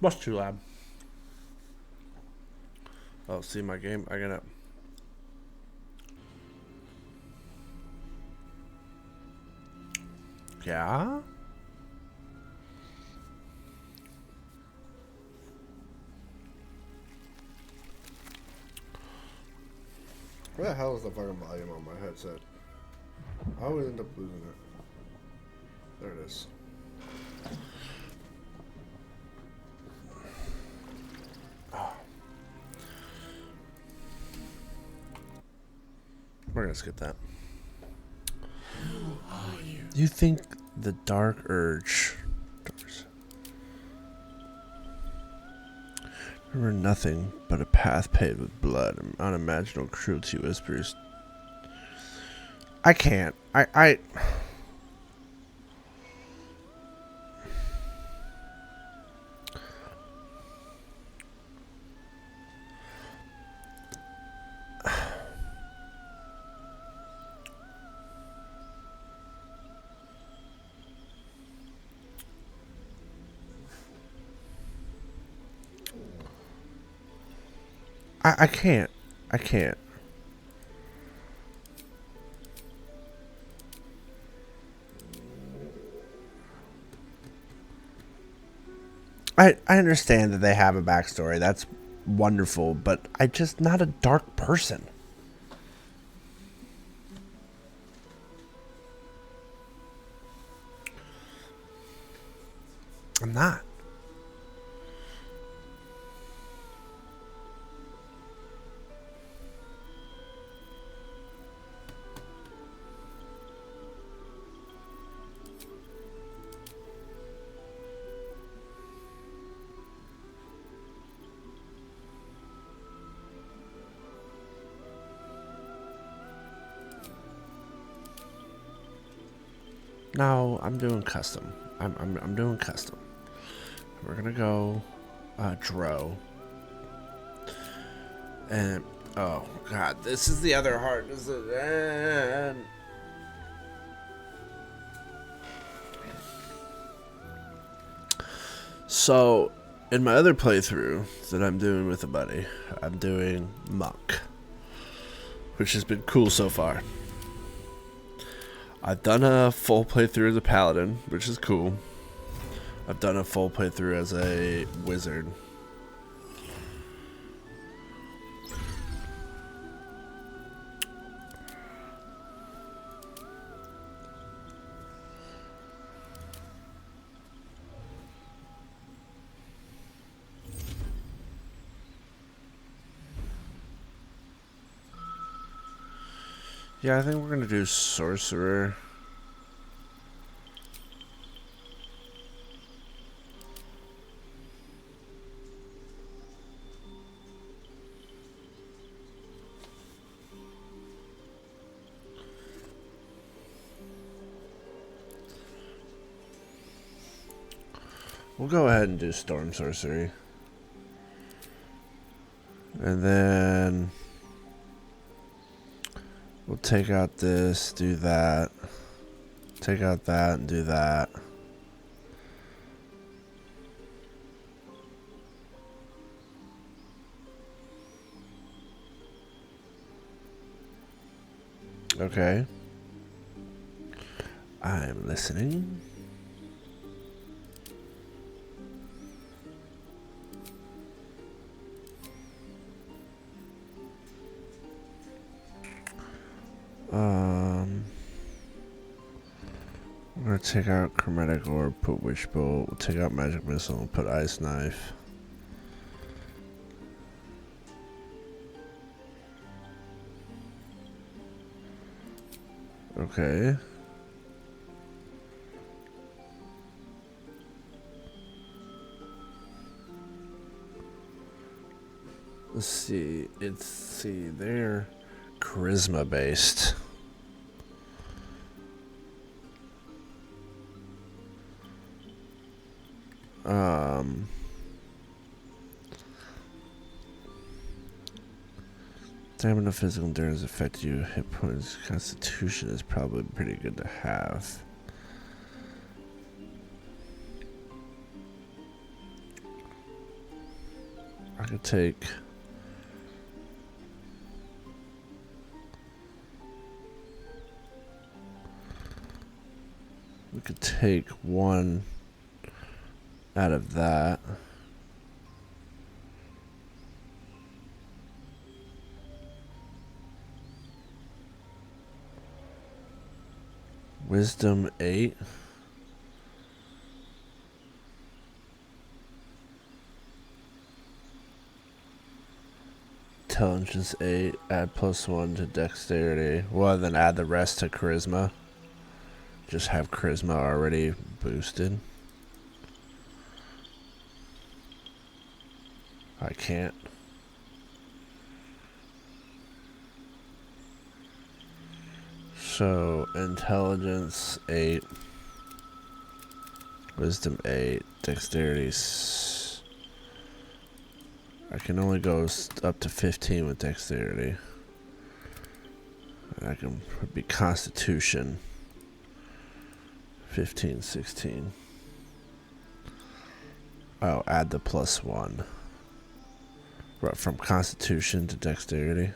What's too loud? Oh, see my game? I gotta. Yeah? Where the hell is the fucking volume on my headset? I always end up losing it. There it is. We're gonna skip that. You think the dark urge. Remember nothing but a path paved with blood and unimaginable cruelty whispers. I can't. I can't. I can't. I understand that they have a backstory. That's wonderful, but I'm just not a dark person. I'm not. No, I'm doing custom. I'm doing custom. We're gonna go Dro. And oh god, this is the other hard. So, in my other playthrough that I'm doing with a buddy, I'm doing Monk, which has been cool so far. I've done a full playthrough as a paladin, which is cool. I've done a full playthrough as a wizard. Yeah, I think we're gonna do sorcerer. We'll go ahead and do storm sorcery. And then we'll take out this, do that. Take out that and do that. Okay. I'm listening. We're gonna take out chromatic orb, put witch bolt, we'll take out magic missile, put ice knife. Okay. Let's see. They're charisma based. Stamina, physical endurance affect you. Hit points, constitution is probably pretty good to have. I could take... We could take one out of that. Wisdom 8. Intelligence 8. Add +1 to dexterity. Well, then add the rest to charisma. Just have charisma already boosted. I can't. So, intelligence 8. Wisdom 8. Dexterity. I can only go up to 15 with dexterity. And I can be constitution. 15, 16. Oh, add the +1. From constitution to dexterity.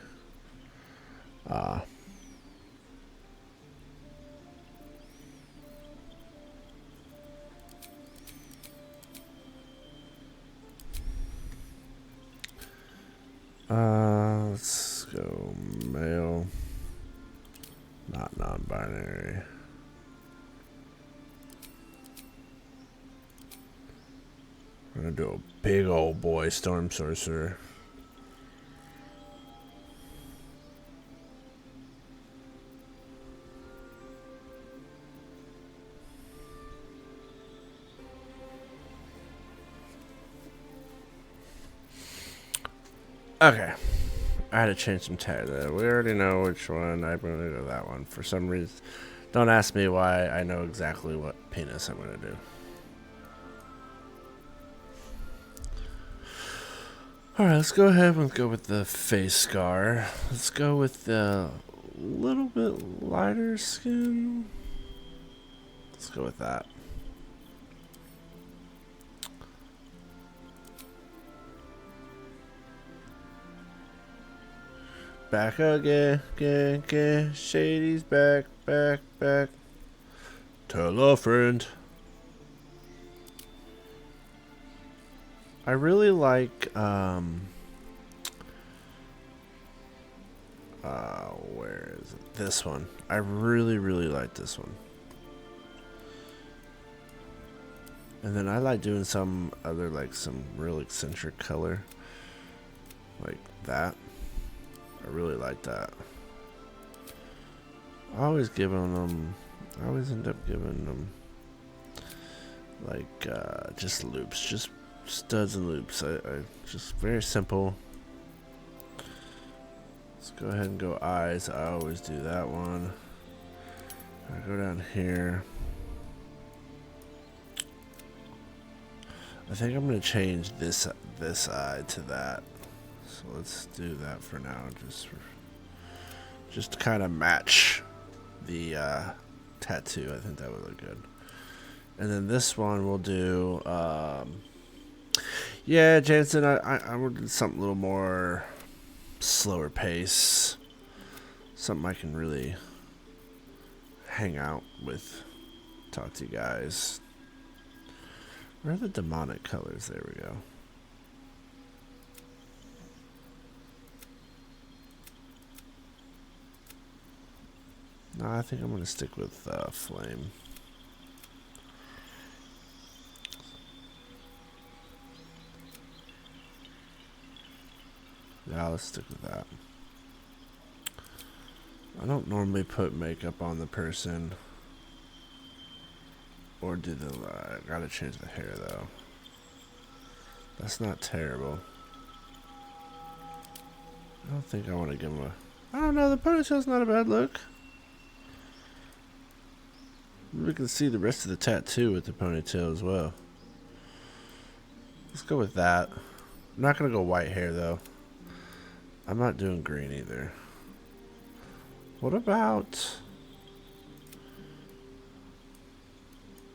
Let's go male. Not non-binary. We're gonna do a big old boy storm sorcerer. Okay. I had to change some tag there. We already know which one. I'm gonna go that one. For some reason, don't ask me why. I know exactly what penis I'm gonna do. Alright, let's go ahead and go with the face scar. Let's go with the little bit lighter skin. Let's go with that. Back again, again. Shady's back. Tell a friend. I really like, where is it? This one. I really like this one. And then I like doing some other, like, some real eccentric color. Like that. I really like that. I always end up giving them, like, just loops. Just studs and loops. I just very simple. Let's go ahead and go eyes. I always do that one. I go down here. I think I'm gonna change this eye to that. So let's do that for now, just to kind of match the tattoo. I think that would look good. And then this one we'll do. Yeah, Jansen, I would do something a little more slower pace. Something I can really hang out with, talk to you guys. Where are the demonic colors? There we go. No, I think I'm going to stick with flame. Yeah, let's stick with that. I don't normally put makeup on the person. Or do the... I gotta change the hair, though. That's not terrible. I don't think I want to give him a... I don't know, the ponytail's not a bad look. We can see the rest of the tattoo with the ponytail as well. Let's go with that. I'm not gonna go white hair, though. I'm not doing green either. What about...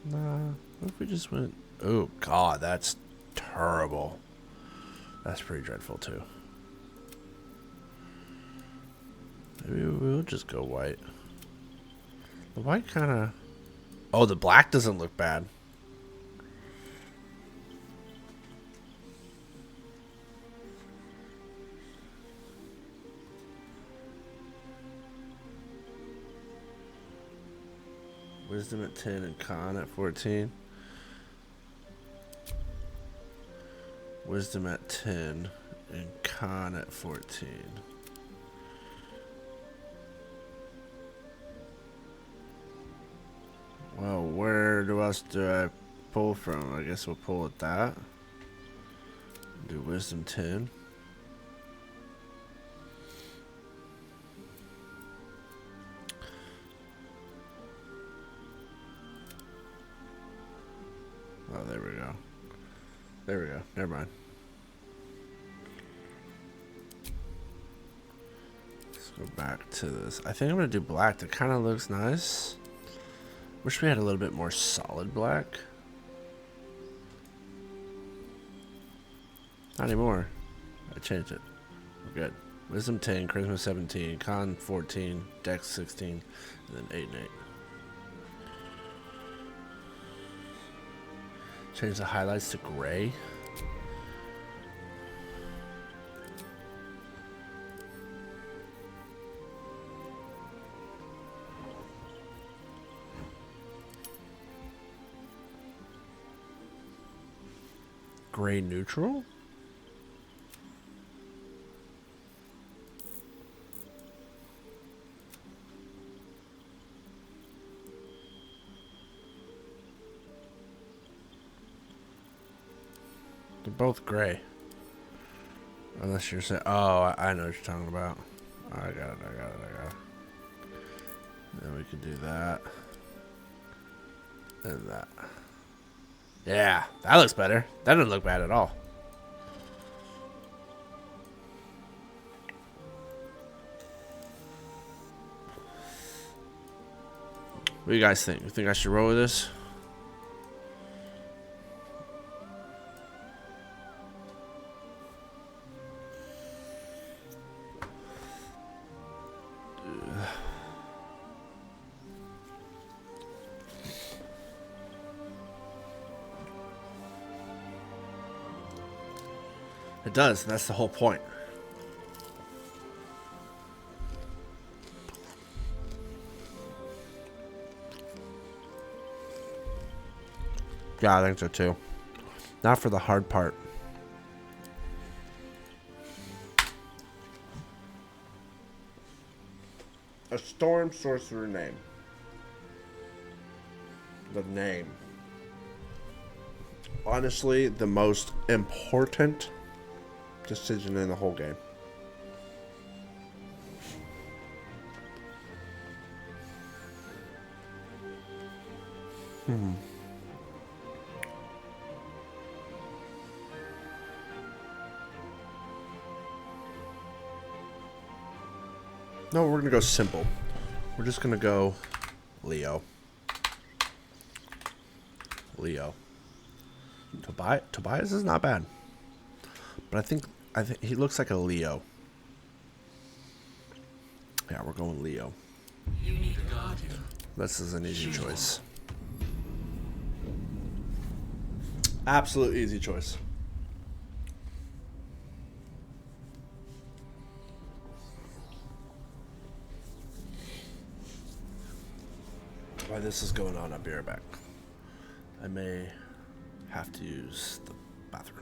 Nah, what if we just went... Oh, God, that's terrible. That's pretty dreadful too. Maybe we'll just go white. The white kind of... Oh, the black doesn't look bad. Wisdom at 10 and con at 14. Wisdom at 10 and con at 14. Well, where else do I pull from? I guess we'll pull at that. Do wisdom 10. Oh, there we go. There we go. Never mind. Let's go back to this. I think I'm going to do black. That kind of looks nice. Wish we had a little bit more solid black. Not anymore. I changed it. We're good. Wisdom 10, Charisma 17, Con 14, Dex 16, and then 8 and 8. Change the highlights to gray. Gray neutral? They're both gray. Unless you're saying... Oh, I know what you're talking about. I got it. Then we could do that. And that. Yeah, that looks better. That doesn't look bad at all. What do you guys think? You think I should roll with this? It does. That's the whole point. Yeah, I think so too. Not for the hard part. A storm sorcerer name. The name. Honestly, the most important decision in the whole game. No, we're gonna go simple. We're just gonna go Leo. Tobias is not bad, but I think he looks like a Leo. Yeah, we're going Leo. You need a guardian. This is an easy choice. Absolute easy choice. While this is going on, I'll be right back. I may have to use the bathroom.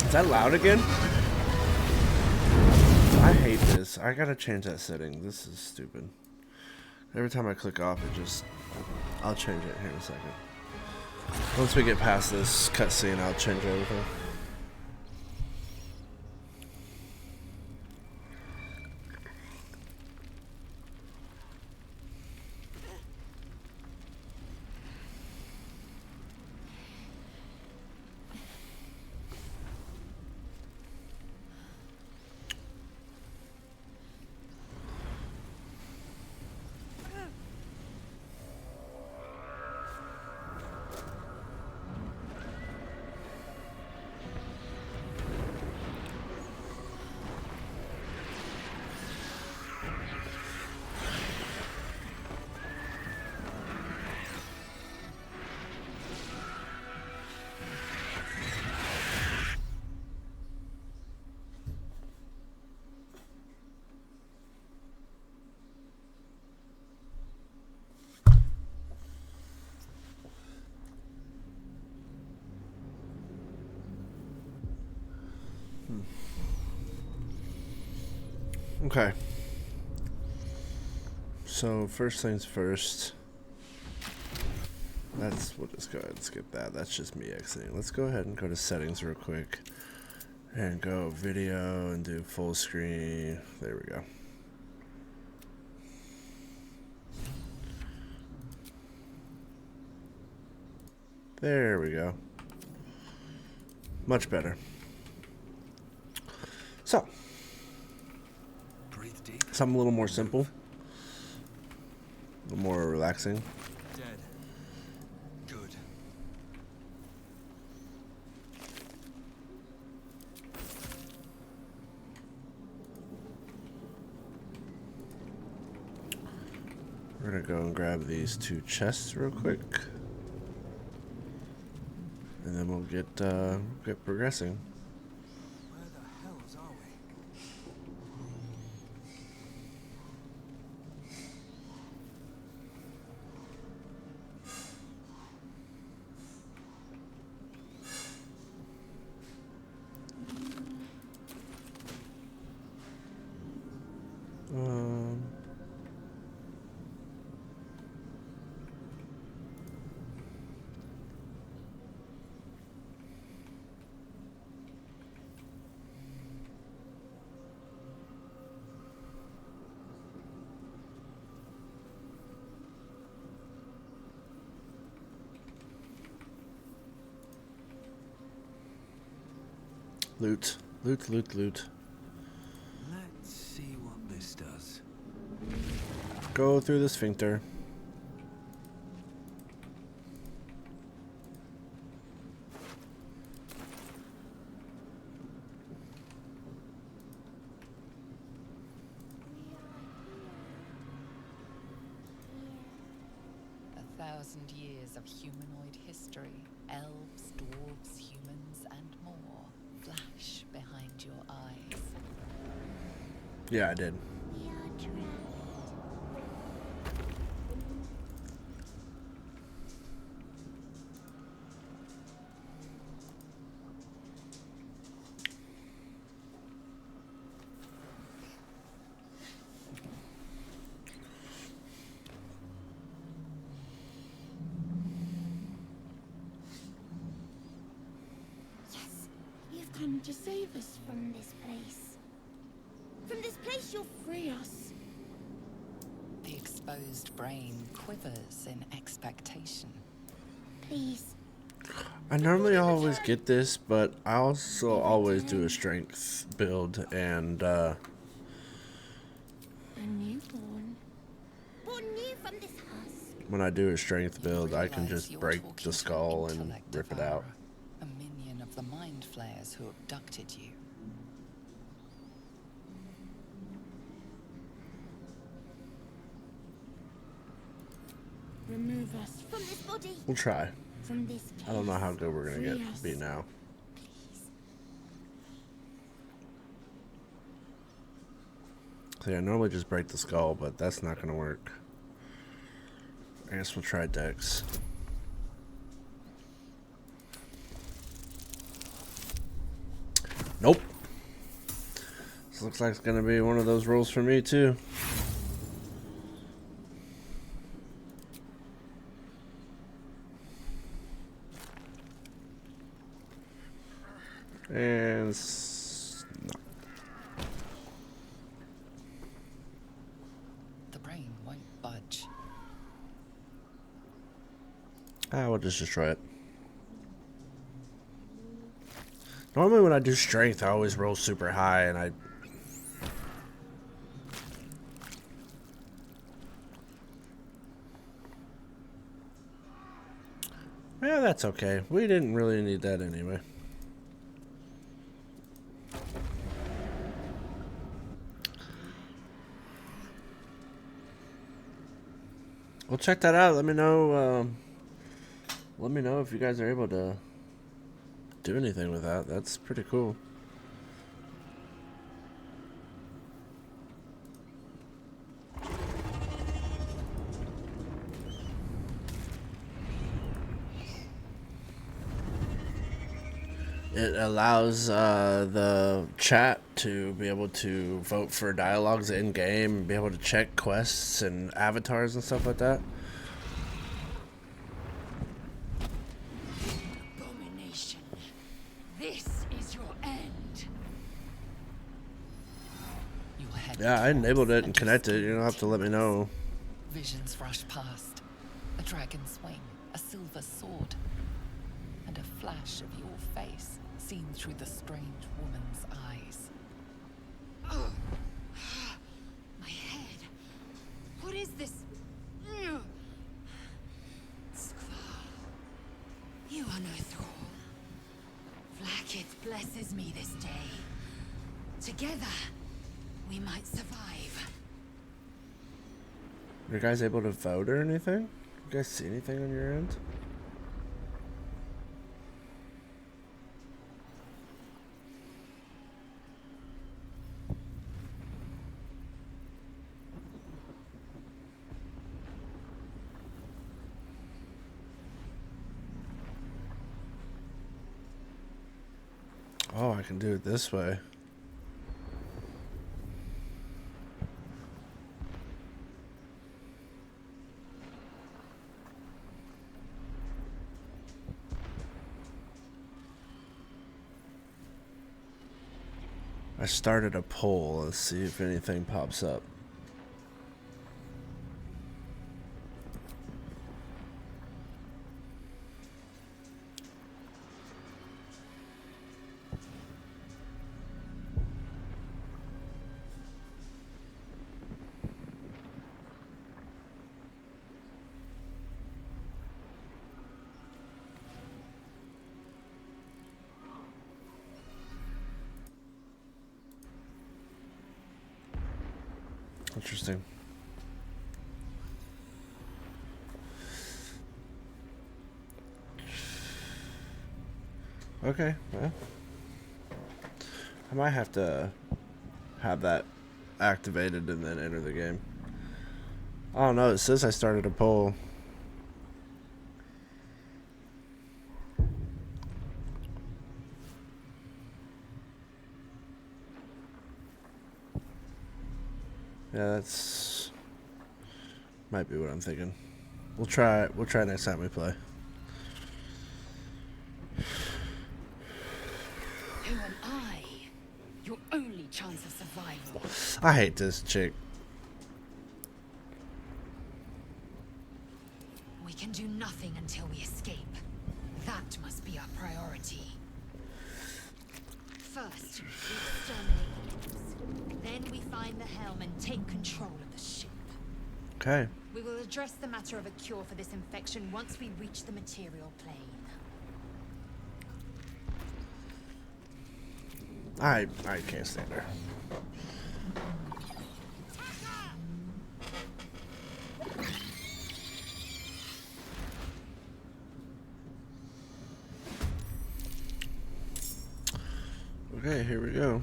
Is that loud again? I hate this. I gotta change that setting. This is stupid. Every time I click off, it just... I'll change it here in a second. Once we get past this cutscene, I'll change everything. Okay. So first things first. We'll just go ahead and skip that. That's just me exiting. Let's go ahead and go to settings real quick. And go video and do full screen. There we go. There we go. Much better. So, Breathe deep. something a little more simple. A little more relaxing. Dead. Good. We're gonna go and grab these 2 chests real quick. And then we'll get progressing. Where the hells are we? Loot. Loot, loot, loot. Let's see what this does. Go through the sphincter. A 1,000 years of humanoid history. Elves, dwarves, humans, and more flash behind your eyes. Yeah, I did. We are trapped. Yes, you've come to save us from this place. From this place, you'll free us. The exposed brain quivers in expectation. Please. I normally always get this, but I also always do a strength build, and A newborn. Born new from this husk. when I do a strength build, I can Realize just you're break talking the to skull an and intellect rip it out. devourer, a minion of the mind flayers who abducted you. Remove us from this body. We'll try. From this place. I don't know how good we're gonna Free us. be now. Please. So yeah, I normally just break the skull, but that's not gonna work. I guess we'll try Dex. This looks like it's gonna be one of those rolls for me too. And no. The brain won't budge. We'll just destroy it. Normally when I do strength, I always roll super high, and I... Yeah, that's okay. We didn't really need that anyway. We'll check that out. Let me know. Let me know if you guys are able to do anything with that. That's pretty cool. It allows the chat to be able to vote for dialogues in game, be able to check quests and avatars and stuff like that. Abomination. This is your end. Your head Yeah, I enabled it and and connected it. You don't have to let me know. Visions rush past. A dragon's wing, a silver sword, and a flash of your face seen through the strange woman's eyes. Oh. My head. What is this? Skvar. You are no thrall. Vlaakith blesses me this day. Together, we might survive. Are you guys able to vote or anything? You guys see anything on your end? Oh, I can do it this way. I started a poll. Let's see if anything pops up. Interesting. Okay, well, I might have to have that activated and then enter the game. I don't know, it says I started a poll. Yeah, that's might be what I'm thinking. We'll try next time we play. Who am I? Your only chance of survival. I hate this chick. We can do nothing until we escape. That must be our priority. First, we exterminate the imps. Then we find the helm and take control of the ship. Okay. We will address the matter of a cure for this infection once we reach the material plane. I can't stand her. Okay, here we go.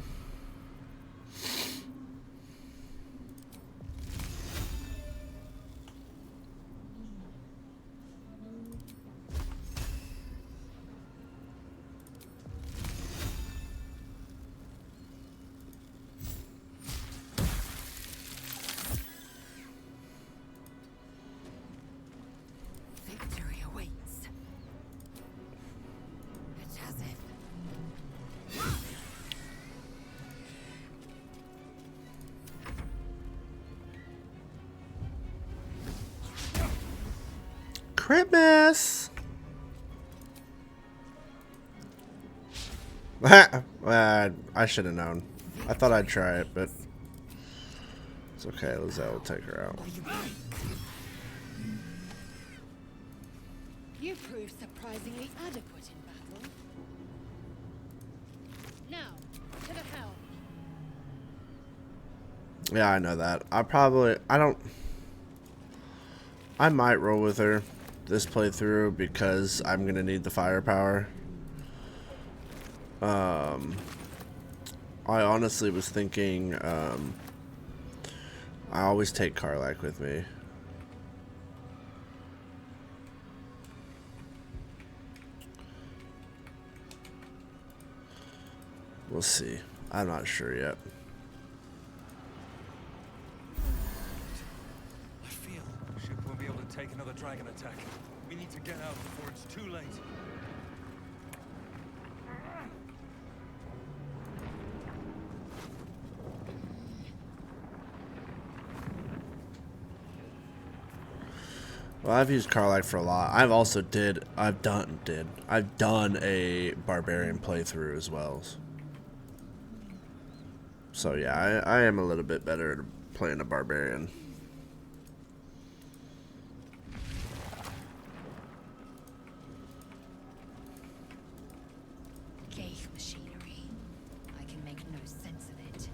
Christmas. I should have known. I thought I'd try it, but it's okay. Lizelle will take her out. You proved surprisingly adequate in battle. Now, to the helm. Yeah, I know that. I might roll with her this playthrough because I'm going to need the firepower. I honestly was thinking, I always take Karlach with me. We'll see. I'm not sure yet. I feel the ship won't be able to take another dragon attack. We need to get out before it's too late. Well, I've used Karlach for a lot. I've done a barbarian playthrough as well. So yeah, I am a little bit better at playing a barbarian. Ghaik machinery. I can make no sense of it.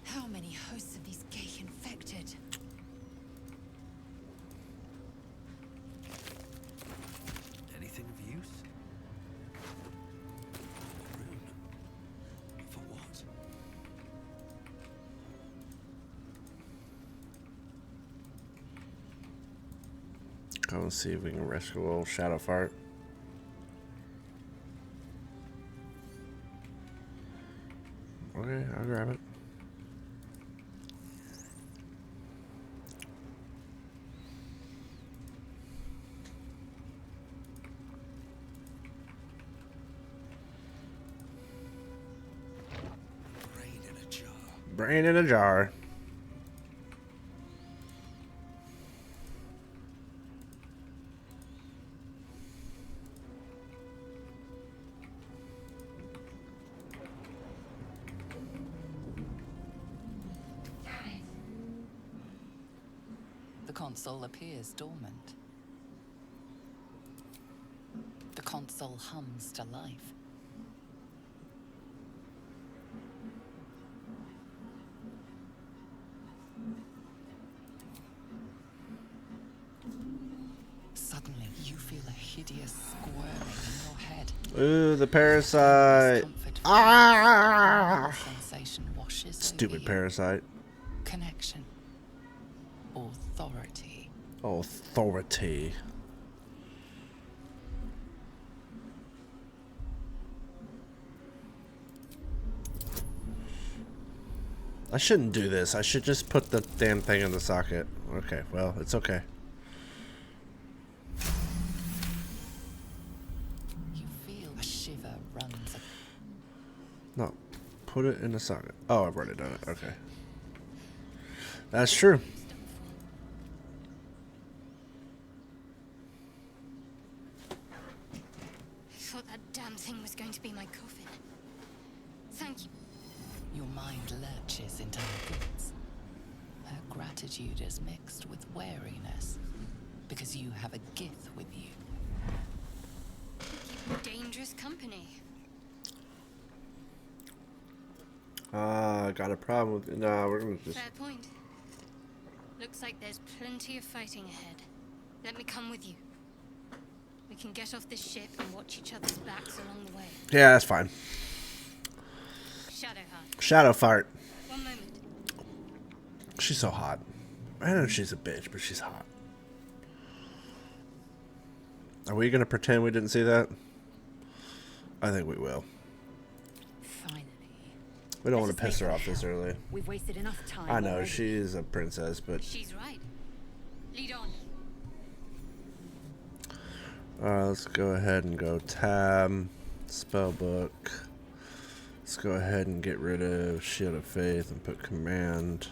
How many hosts of these Ghaik infected? Anything of use? Rune. For what? Go and see if we can rescue old Shadow Fart. Okay, I'll grab it. Brain in a jar. Brain in a jar. The console appears dormant. The console hums to life. Suddenly, you feel a hideous squirming in your head. Ooh, the parasite. Discomfort Ah! sensation washes Stupid over you. parasite. Connection. Authority. Authority. I shouldn't do this. I should just put the damn thing in the socket. Okay, well, it's okay. You feel a shiver runs. No, put it in the socket. Oh, I've already done it. Okay. That's true. I thought that damn thing was going to be my coffin. Thank you. Your mind lurches into her goods. Her gratitude is mixed with wariness, because you have a gith with you. Keep dangerous company. Got a problem with. Nah, we're gonna just. Fair point. Looks like there's plenty of fighting ahead. Let me come with you. We can get off this ship and watch each other's backs along the way. Yeah, that's fine. Shadowheart. Shadow fart. One moment. She's so hot. I know she's a bitch, but she's hot. Are we gonna pretend we didn't see that? I think we will. Finally. We don't Let want us to piss make her it off this count. early. We've wasted enough time. I know already. she's a princess, but She's right. Lead on. Let's go ahead and go tab, spellbook. Let's go ahead and get rid of Shield of Faith and put command.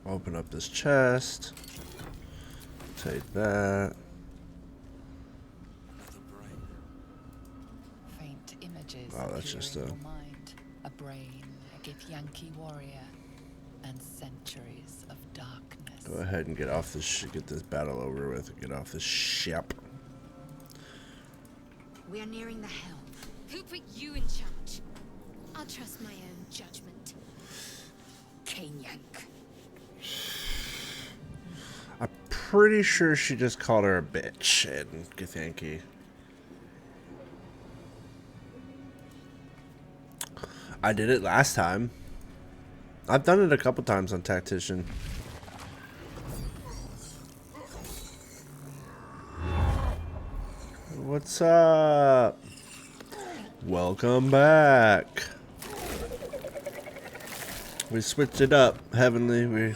Open up this chest. Take that. Faint images Oh, that's appear just in a- your mind. A brain, a Githyanki warrior, and centuries of darkness. Go ahead and get off this. Get this battle over with. And get off this ship. We are nearing the helm. Who put you in charge? I'll trust my own judgment. Kanyank. I'm pretty sure she just called her a bitch in Githyanki. I did it last time. I've done it a couple times on Tactician. What's up? Welcome back. We switched it up, Heavenly. We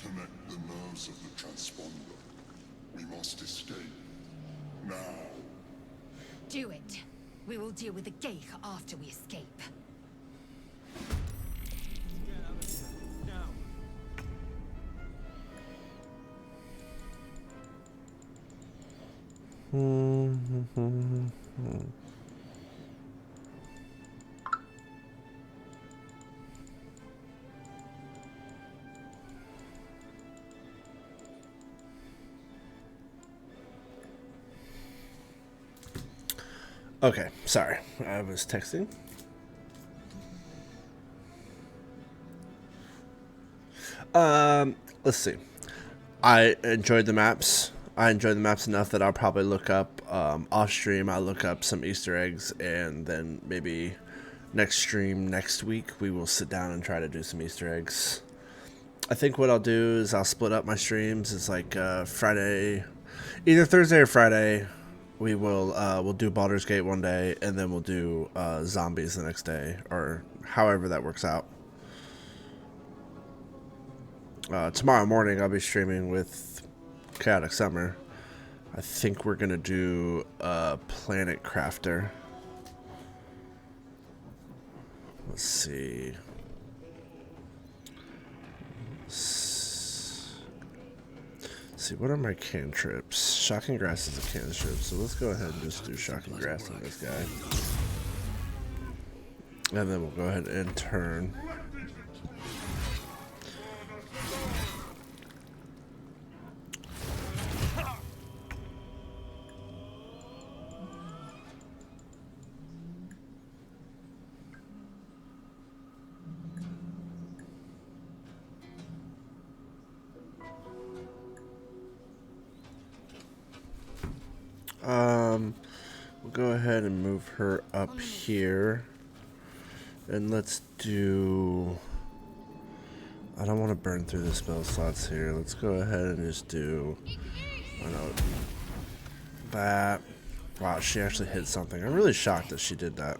Connect the nerves of the transponder. We must escape. Now. Do it. We will deal with the Geich after we escape. Okay, sorry. I was texting. Let's see. I enjoyed the maps. I enjoyed the maps enough that I'll probably look up off stream. I'll look up some Easter eggs, and then maybe next stream next week we will sit down and try to do some Easter eggs. I think what I'll do is I'll split up my streams. It's like Friday, either Thursday or Friday. We will we'll do Baldur's Gate one day, and then we'll do zombies the next day, or however that works out. Tomorrow morning I'll be streaming with Chaotic Summer. I think we're gonna do Planet Crafter. Let's see. See, what are my cantrips? Shocking Grass is a cantrip, so let's go ahead and just do Shocking Grass on this guy. And then we'll go ahead and turn. We'll go ahead and move her up here. And let's do... I don't want to burn through the spell slots here. Let's go ahead and just do... I don't know. That. Wow, she actually hit something. I'm really shocked that she did that.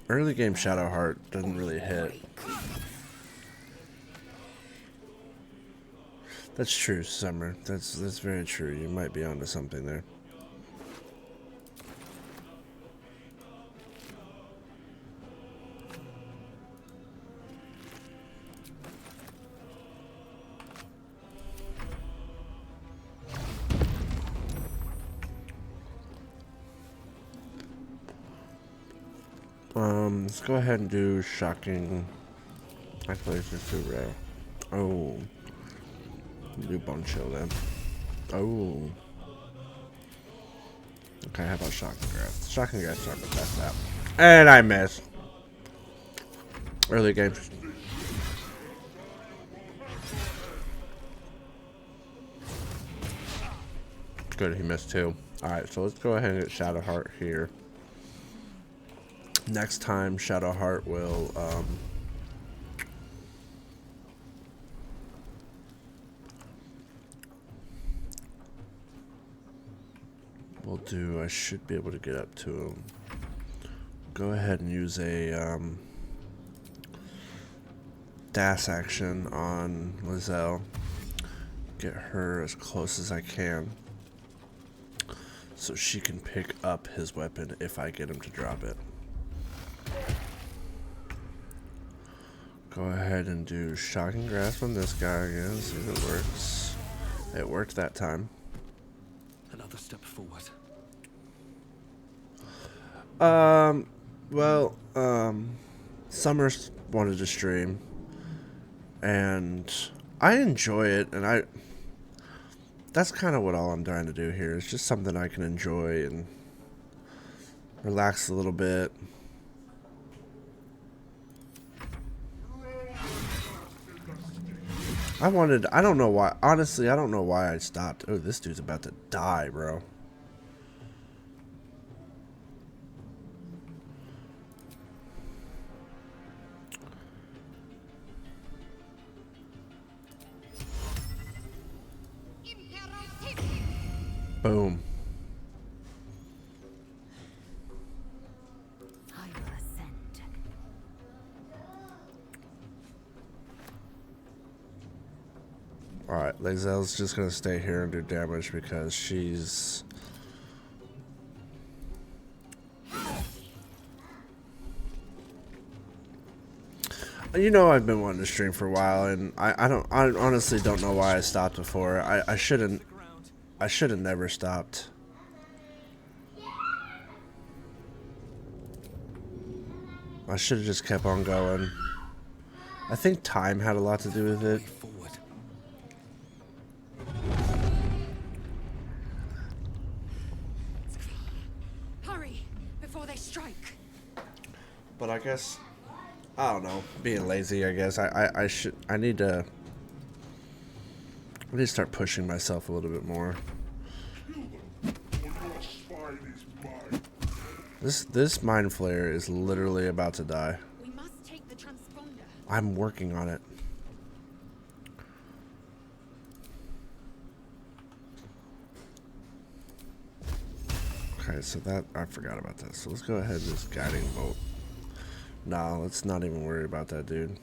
Early game Shadowheart doesn't really hit. That's true, Summer. That's very true. You might be onto something there. Let's go ahead and do Shocking. Actually, it's just too rare. Oh. Do Bone Chill then. Oh. Okay, how about Shocking Grass? Shocking Grass are the best app. And I missed. Early game. Good, he missed too. Alright, so let's go ahead and get Shadowheart here. Next time, Shadowheart will, we'll do, I should be able to get up to him. Go ahead and use a dash action on Lizelle. Get her as close as I can so she can pick up his weapon if I get him to drop it. Go ahead and do shocking grasp on this guy again, see if it works. It worked that time. Another step forward. Well, Summers wanted to stream, and I enjoy it, and that's kind of what all I'm trying to do here. It's just something I can enjoy and relax a little bit. I don't know why, honestly, I don't know why I stopped. Oh, this dude's about to die, bro. Boom. I will ascend. Alright, Lazelle's just gonna stay here and do damage because she's... You know, I've been wanting to stream for a while, and I honestly don't know why I stopped before. I shouldn't... I should have never stopped. I should have just kept on going. I think time had a lot to do with it. Forward. Hurry before they strike. But I guess, I don't know, being lazy, I guess. I need to start pushing myself a little bit more. This mind flare is literally about to die. We must take the transponder. I'm working on it. Okay, so that, I forgot about that. So let's go ahead and just guiding bolt. Nah, let's not even worry about that, dude.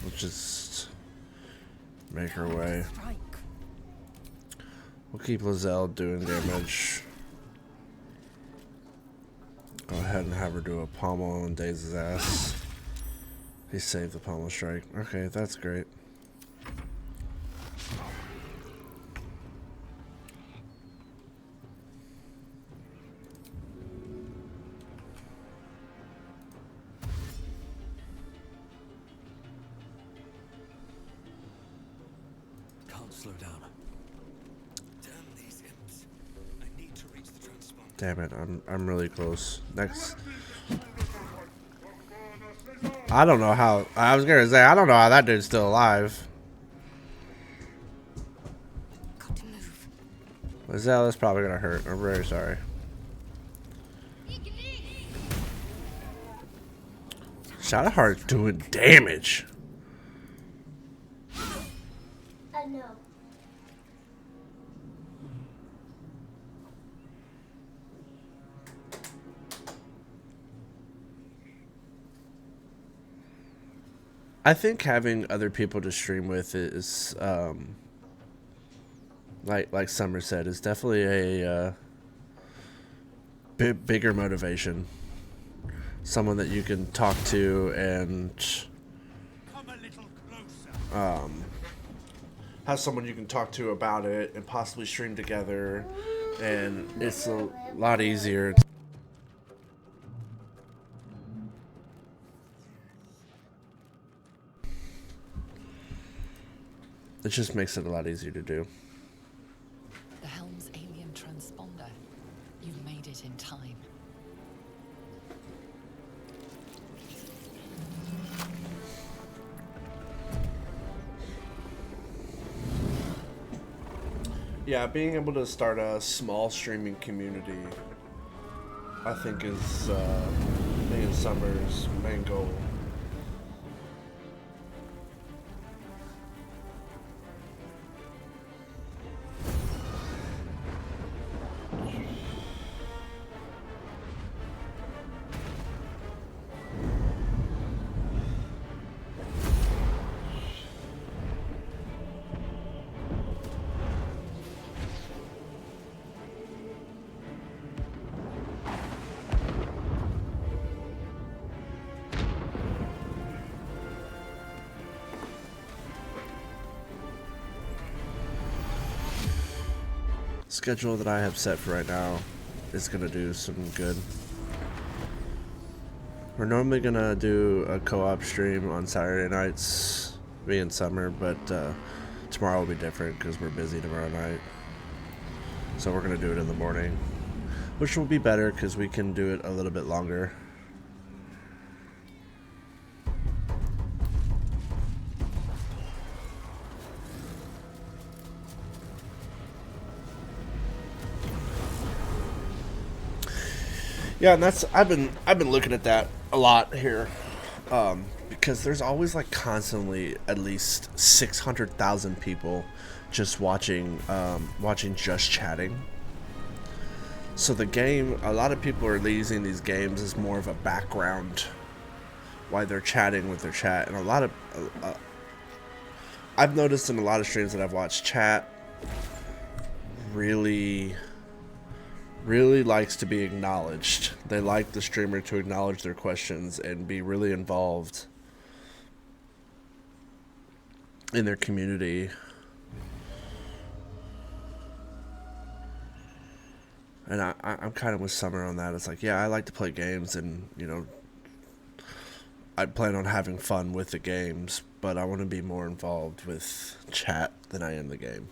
Let's just make our way. Strike. We'll keep Lizelle doing damage. Go ahead and have her do a pommel on Daze's ass. He saved the pommel strike. Okay, that's great. Can't slow down. Damn these imps. I need to reach the transponder. Damn it, I'm really close. Next. I don't know how, I was gonna say, I don't know how that dude's still alive. Got to move. Lizelle is probably gonna hurt. I'm very sorry. Shadowheart's doing damage. I know. I think having other people to stream with is, like Summer said, is definitely a bigger motivation. Someone that you can talk to and Come a little closer. have someone you can talk to about it and possibly stream together, and it's a lot easier. It just makes it a lot easier to do. The Helm's alien transponder. You've made it in time. Yeah, being able to start a small streaming community, I think is me and Summer's main goal. schedule that I have set for right now is gonna do some good. We're normally gonna do a co-op stream on Saturday nights, me and Summer, but tomorrow will be different because we're busy tomorrow night. So we're gonna do it in the morning, which will be better because we can do it a little bit longer. Yeah, and that's I've been looking at that a lot here, because there's always like constantly at least 600,000 people just watching just chatting. So the game, a lot of people are using these games as more of a background while they're chatting with their chat, and a lot of I've noticed in a lot of streams that I've watched, chat really likes to be acknowledged. They like the streamer to acknowledge their questions and be really involved in their community. And I'm kind of with Summer on that. It's like, yeah, I like to play games, and, you know, I plan on having fun with the games, but I want to be more involved with chat than I am the game.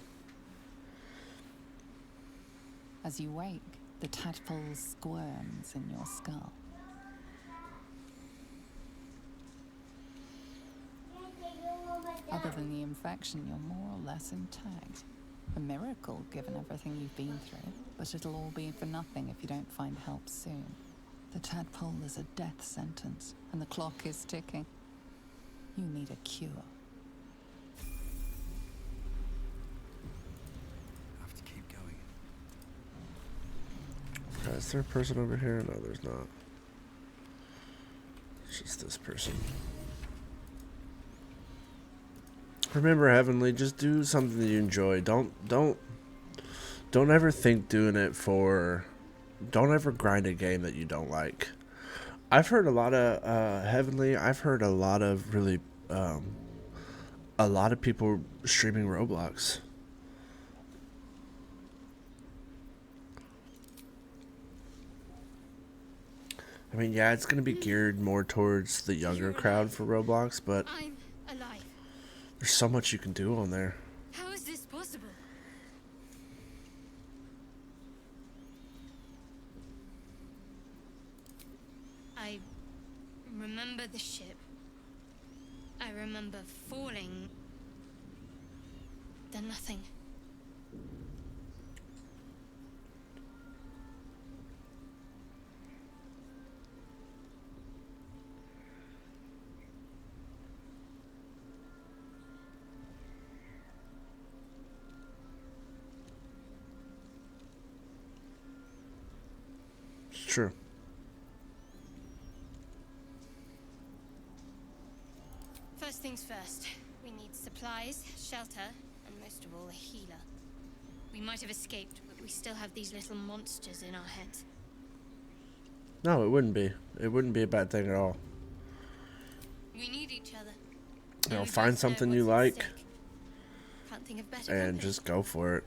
As you wake, the tadpole squirms in your skull. Other than the infection, you're more or less intact. A miracle, given everything you've been through, but it'll all be for nothing if you don't find help soon. The tadpole is a death sentence, and the clock is ticking. You need a cure. I have to keep going. Okay, is there a person over here? No, there's not. It's just this person. Remember, Heavenly, just do something that you enjoy. Don't ever think doing it for... Don't ever grind a game that you don't like. I've heard a lot of, Heavenly, I've heard a lot of really, a lot of people streaming Roblox. I mean, yeah, it's going to be geared more towards the younger crowd for Roblox, but I'm alive. there's so much you can do on there. How is this possible? I remember the ship. I remember falling. Then nothing. It's true. First things first. We need supplies, shelter, and most of all, a healer. We might have escaped, but we still have these little monsters in our heads. No, it wouldn't be. It wouldn't be a bad thing at all. We need each other. You know, we find both know something you what's at like stake. Can't think of better and company. just go for it.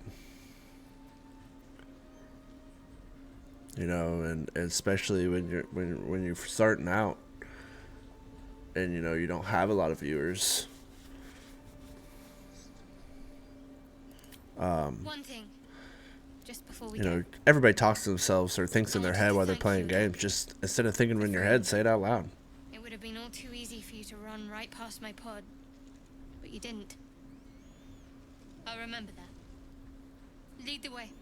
You know, and especially when you're starting out, and you know you don't have a lot of viewers. One thing. Just before we You go. know, everybody talks to themselves or thinks in their head while they're playing games. Just instead of thinking in your head, say it out loud. It would have been all too easy for you to run right past my pod, but you didn't. I'll remember that. Lead the way.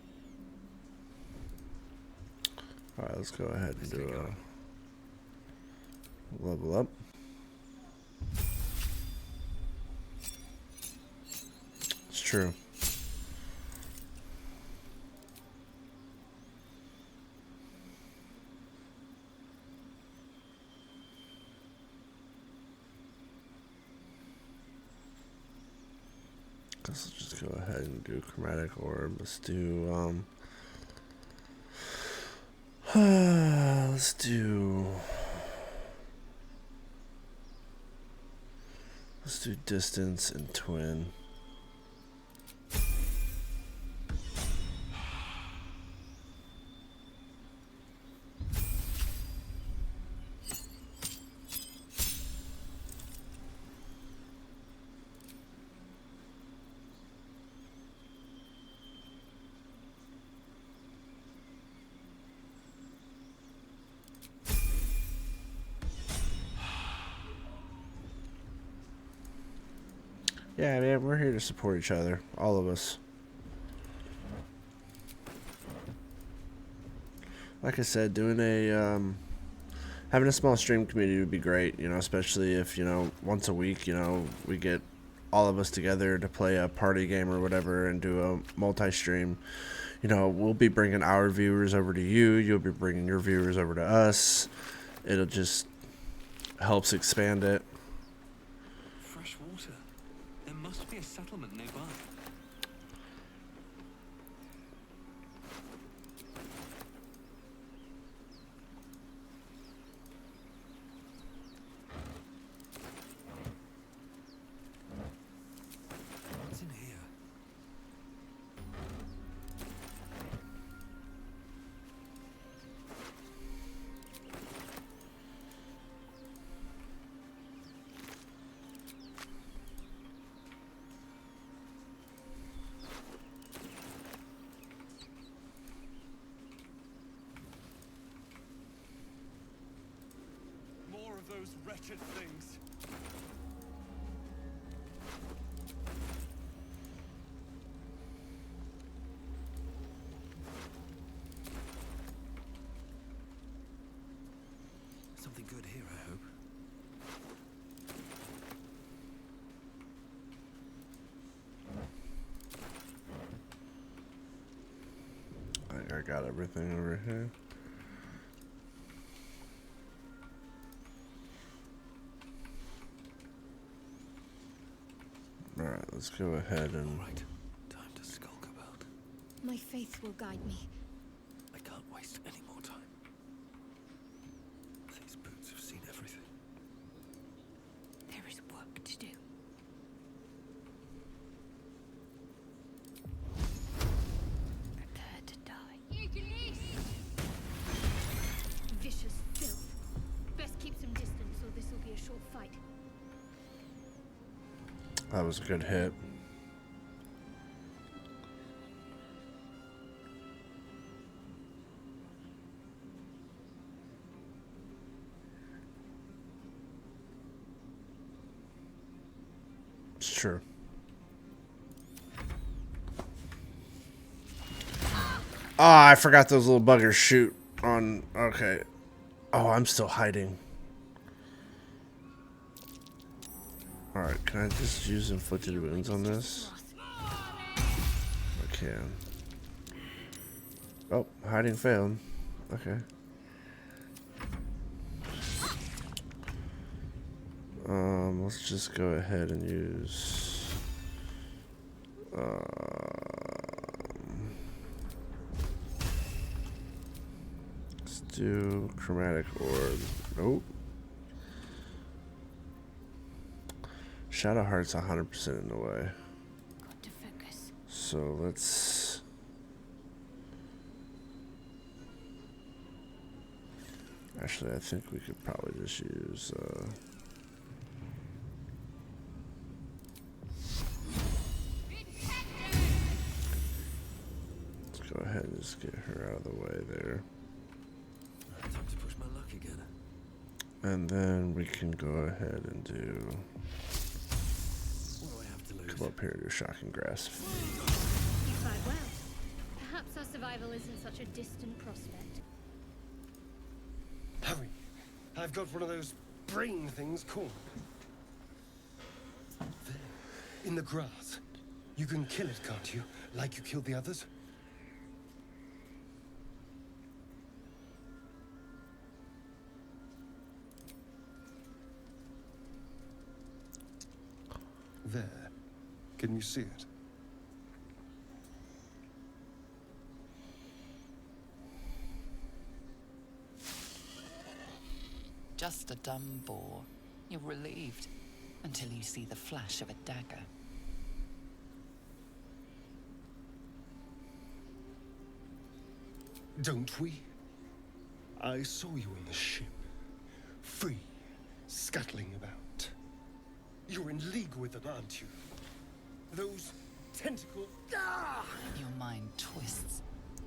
Alright, let's go ahead and do a level up. It's true. Let's just go ahead and do chromatic orb. Let's do let's do distance and twin. Yeah, man, we're here to support each other, all of us. Like I said, doing a having a small stream community would be great, you know, especially if, you know, once a week, you know, we get all of us together to play a party game or whatever and do a multi-stream. You know, we'll be bringing our viewers over to you, you'll be bringing your viewers over to us. It'll just helps expand it. Fresh water. There must be a settlement nearby. What's in here? More of those wretched things. Something good here, I hope. I think I got everything over here. Alright, let's go ahead and... All right, time to skulk about. My faith will guide me. I can't waste any more time. These boots have seen everything. There is work to do. Prepare to die. Vicious filth. Best keep some distance, or this will be a short fight. That was a good hit. It's true. Ah, I forgot those little buggers shoot on... Okay. Oh, I'm still hiding. Alright, can I just use inflicted wounds on this? I can. Oh, hiding failed. Okay. Let's just go ahead and use... let's do chromatic orb. Nope. Shadow Heart's 100% in the way. Got to focus. So let's... Actually, I think we could probably just use... let's go ahead and just get her out of the way there. Time to push my luck again. And then we can go ahead and do... What do I have to lose? Come up here and do Shocking Grasp. You fight well. Perhaps our survival isn't such a distant prospect. Hurry! I've got one of those brain things caught. There, in the grass. You can kill it, can't you? Like you killed the others? There. Can you see it? Just a dumb boar. You're relieved until you see the flash of a dagger. Don't we? I saw you on the ship. Free, scuttling about. You're in league with them, aren't you? Those tentacle... Ah! Your mind twists.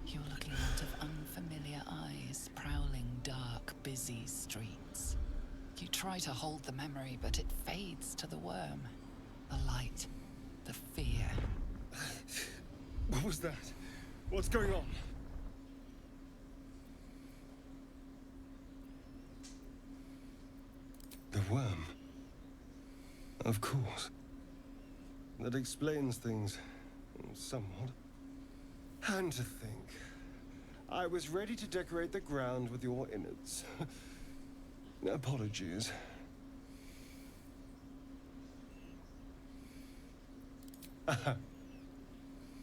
You're looking out of unfamiliar eyes, prowling dark, busy streets. You try to hold the memory, but it fades to the worm. The light What was that? What's going on? The worm. Of course. That explains things somewhat. And to think, I was ready to decorate the ground with your innards. Apologies.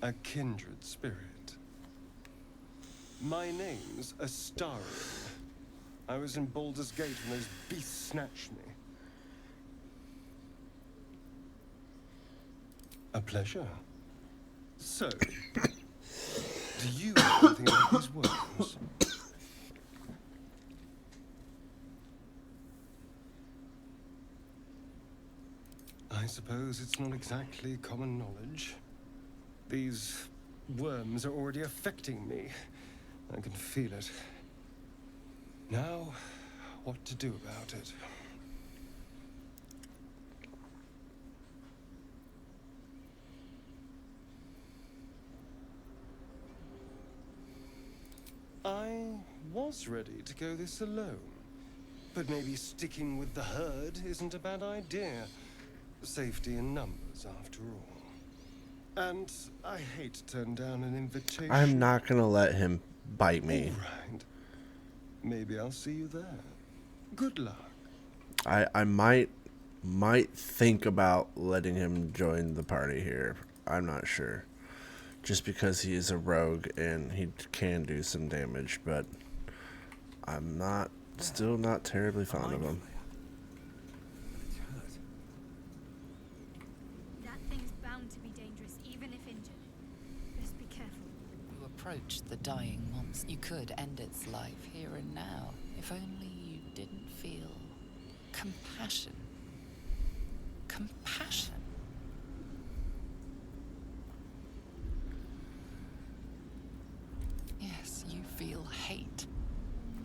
A kindred spirit. My name's Astarion. I was in Baldur's Gate when those beasts snatched me. A pleasure. So, do you know anything about these worms? I suppose it's not exactly common knowledge. These worms are already affecting me. I can feel it. Now, what to do about it? I was ready to go this alone. But maybe sticking with the herd isn't a bad idea. Safety in numbers, after all. And I hate to turn down an invitation. I'm not gonna let him bite me. All right. Maybe I'll see you there. Good luck. I might think about letting him join the party here. I'm not sure. Just because he is a rogue and he can do some damage, but I'm still not terribly fond of him. That thing's bound to be dangerous, even if injured. Best be careful. You approach the dying monster. You could end its life here and now, if only you didn't feel compassion. Compassion. Yes, you feel hate,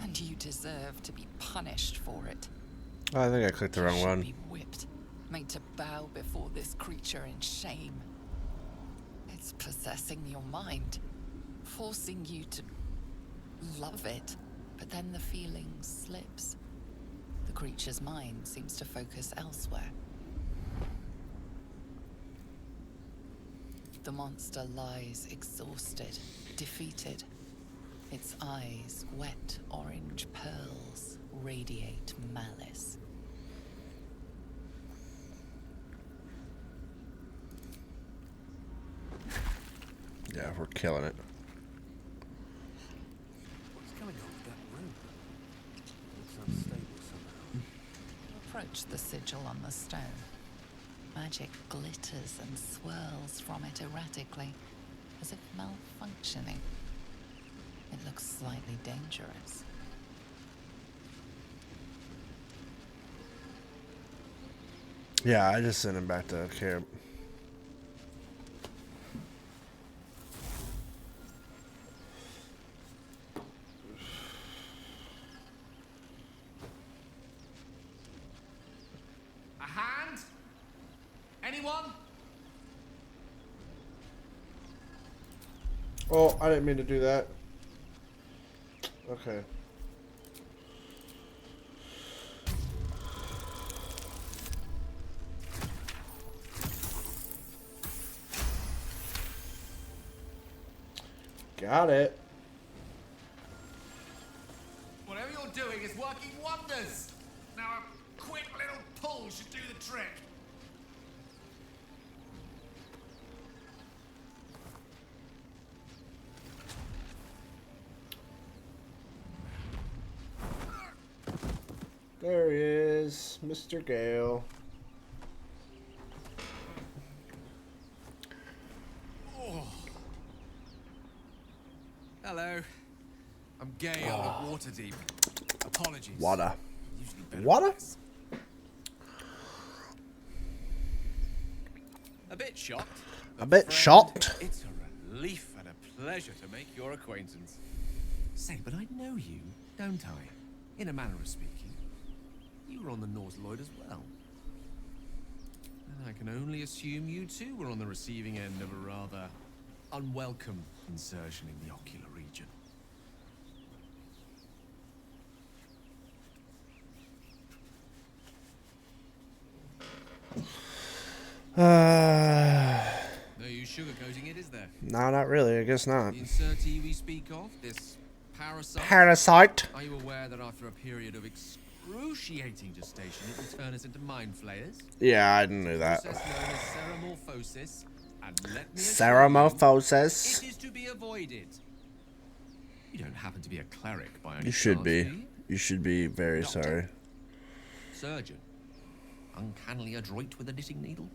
and you deserve to be punished for it. Oh, I think I clicked the You wrong should one. be whipped, made to bow before this creature in shame. It's possessing your mind, forcing you to love it, but then the feeling slips. The creature's mind seems to focus elsewhere. The monster lies exhausted, defeated. Its eyes, wet orange pearls, radiate malice. Yeah, we're killing it. What's going on with that room? Looks unstable somehow. You approach the sigil on the stone. Magic glitters and swirls from it erratically, as if malfunctioning. It looks slightly dangerous. Yeah, I just sent him back to camp. A hand? Anyone? Oh, I didn't mean to do that. Okay. Got it. Whatever you're doing is working wonders. Now a quick little pull should do the trick. There he is, Mr. Gale. Hello. I'm Gale of Waterdeep. Apologies. Water. Usually better Water? at this. A bit shocked. A bit Friend, shocked. It's a relief and a pleasure to make your acquaintance. Say, but I know you, don't I? In a manner of speaking. You were on the North Lloyd as well. And I can only assume you too were on the receiving end of a rather unwelcome insertion in the ocular region. No use sugarcoating it, is there? No, not really. I guess not. The insertee we speak of, this parasite. Parasite. Are you aware that after a period of excruciating gestation, it will turn us into mind flayers? Yeah, I didn't know that. Process known as ceramorphosis, and let me Ceramorphosis. it is to be avoided. You don't happen to be a cleric by any You should chance, be. do you? You should be very Doctor. sorry. Surgeon. Uncannily adroit with a knitting needle.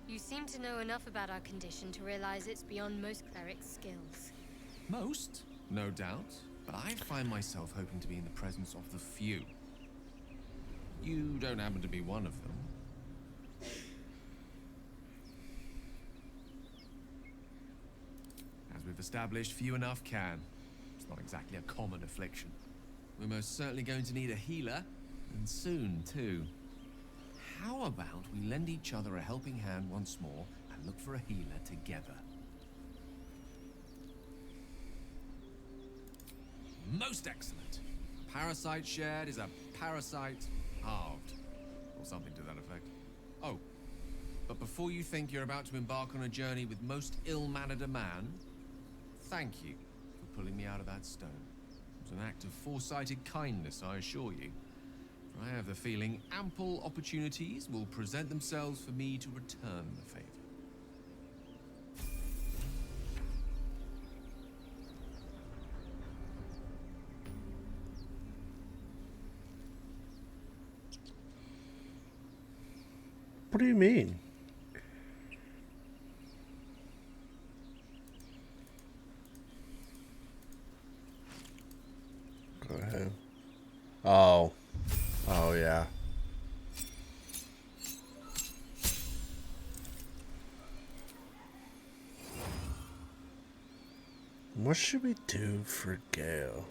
You seem to know enough about our condition to realize it's beyond most clerics' skills. Most, no doubt, but I find myself hoping to be in the presence of the few. You don't happen to be one of them. As we've established, few enough can. It's not exactly a common affliction. We're most certainly going to need a healer, and soon, too. How about we lend each other a helping hand once more and look for a healer together? Most excellent. A parasite shared is a parasite halved. Or something to that effect. Oh, but before you think you're about to embark on a journey with most ill-mannered a man, thank you for pulling me out of that stone. It was an act of foresighted kindness, I assure you. For I have the feeling ample opportunities will present themselves for me to return the favor. What do you mean? Go ahead. Oh. Oh, yeah. What should we do for Gale?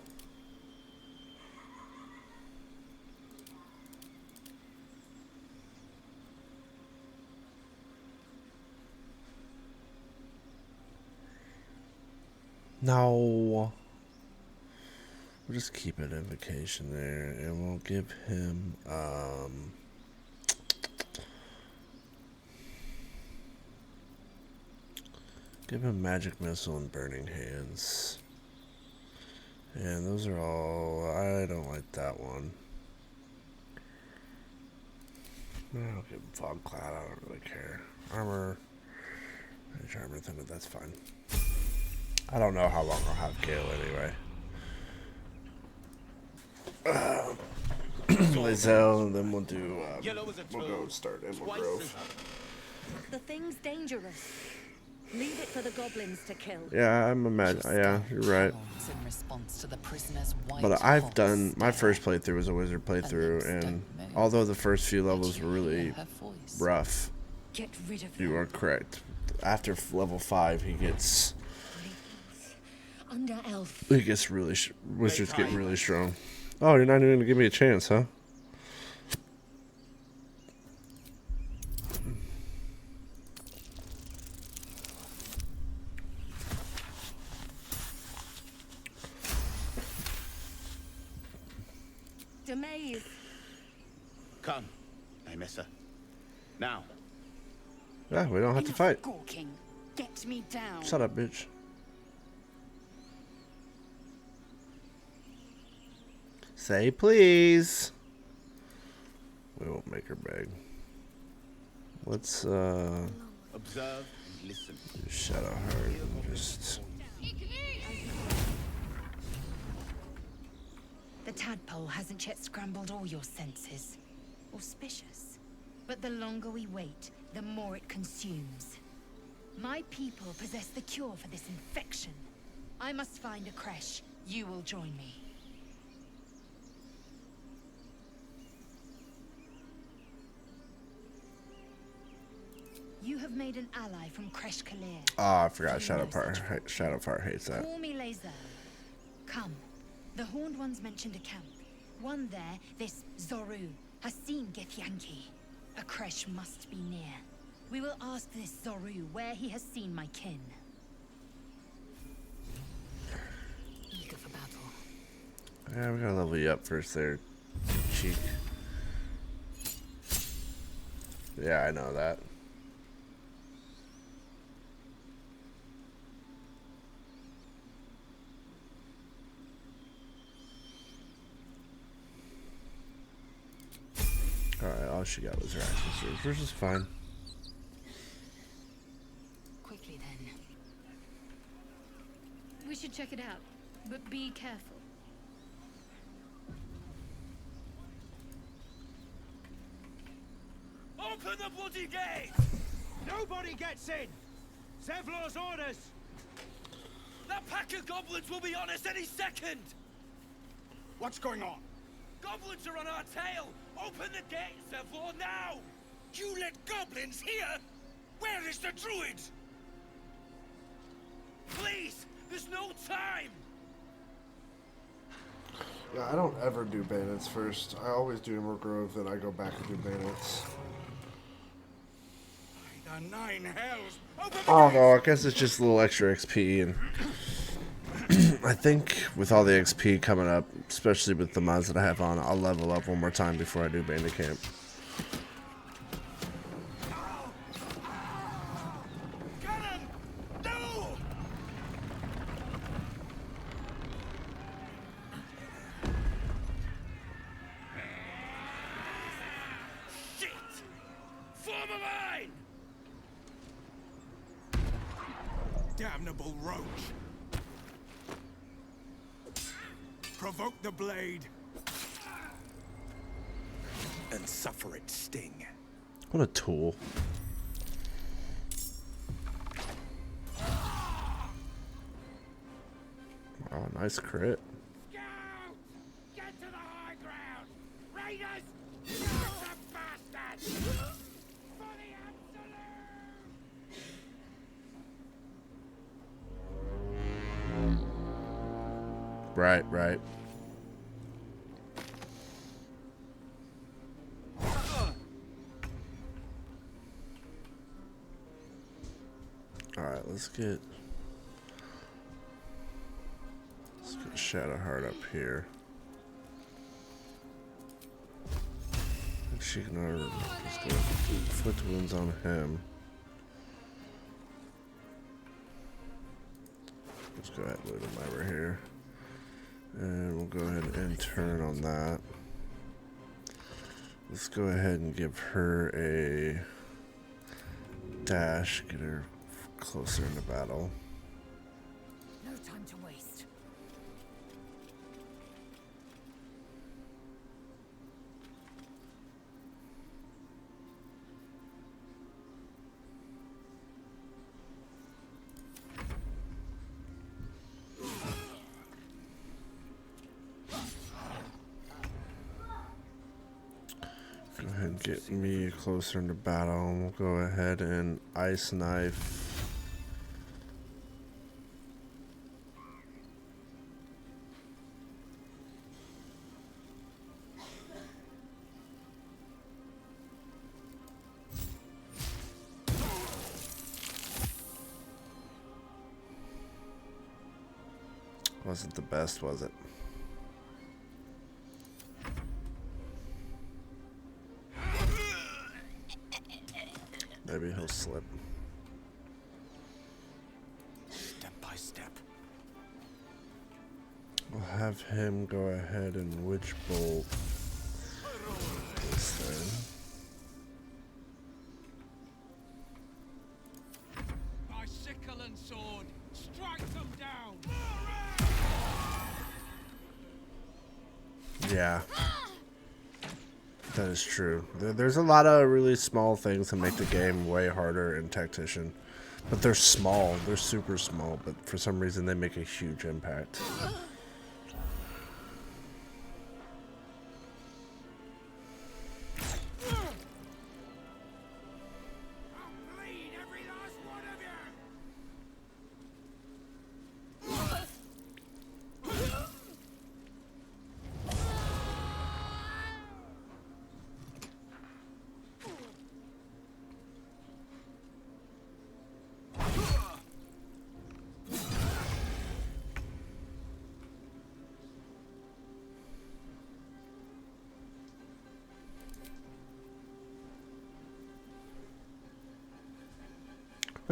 No. We'll just keep an invocation there, and we'll give him, give him Magic Missile and Burning Hands. And those are all, I don't like that one. I'll give him Fog Cloud, I don't really care. Armor, Armor Thunder, that's fine. I don't know how long I'll have Gale anyway. Lizelle, and then we'll do, we'll go start Emerald Grove. The thing's dangerous. Leave it for the goblins to kill. Yeah, I'm imagining, yeah, you're right. In response to the prisoner's white But I've hot done, my stare. first playthrough was a wizard playthrough, Her lips and don't move, although the first few but levels you were really hear her voice. rough, Get rid of you them. are correct. After level 5, he gets Under elf. really, wizards get really strong. Oh, you're not even gonna give me a chance, huh? Demaze. Come, Amessa. Now. Yeah, we don't have to Enough fight. gawking. Get me down. Shut up, bitch. Say please. We won't make her beg. Let's Observe and listen. do Shadowheart and just The tadpole hasn't yet scrambled all your senses. Auspicious. But the longer we wait, the more it consumes. My people possess the cure for this infection. I must find a creche. You will join me. You have made an ally from Kresh Kalir. I forgot Do you know such Shadowheart hates that. Call me Laser. Come. The Horned Ones mentioned a camp. One there, this Zoru, has seen Githyanki. A creche must be near. We will ask this Zoru where he has seen my kin. Eager for battle. Yeah, we gotta level you up first there, cheek. Yeah, I know that. Alright, all she got was her action surge, which is fine. Quickly then. We should check it out, but be careful. Open the bloody gate! Nobody gets in! Zevlor's orders! That pack of goblins will be on us any second! What's going on? Goblins are on our tail! Open the gate, Zevlor, now! You let goblins here? Where is the druid? Please! There's no time! Yeah, I don't ever do bandits first. I always do Emerald Grove, then I go back and do bandits. The nine hells! Open I don't know, I guess it's just a little extra XP, and I think with all the XP coming up, especially with the mods that I have on, I'll level up one more time before I do bandit camp. Shit! Form a line! Damnable roach! Provoke the blade and suffer its sting. What a tool. Oh, nice crit. Scout! Get to the high ground! Raiders! Get the bastards! For the absolute! Right, right. Alright, let's get Shadowheart up here. And she can let's go inflict wounds on him. Let's go ahead and loot him over here. And we'll go ahead and turn on that. Let's go ahead and give her a dash, get her closer into battle. No time to waste. Go ahead and get me closer into battle, and we'll go ahead and ice knife. Wasn't the best, was it? Maybe he'll slip. Step by step. We'll have him go ahead and witch bolt this thing. My sickle and sword, strike them down! Yeah. That is true. There's a lot of really small things that make the game way harder in Tactician. But they're small. They're super small, but for some reason they make a huge impact.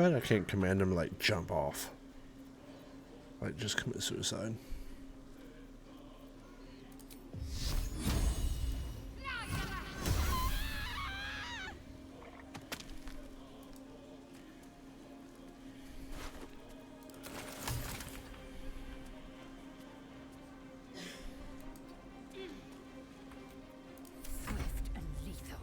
bad I can't command him to, like, jump off. Like, just commit suicide. Swift and lethal.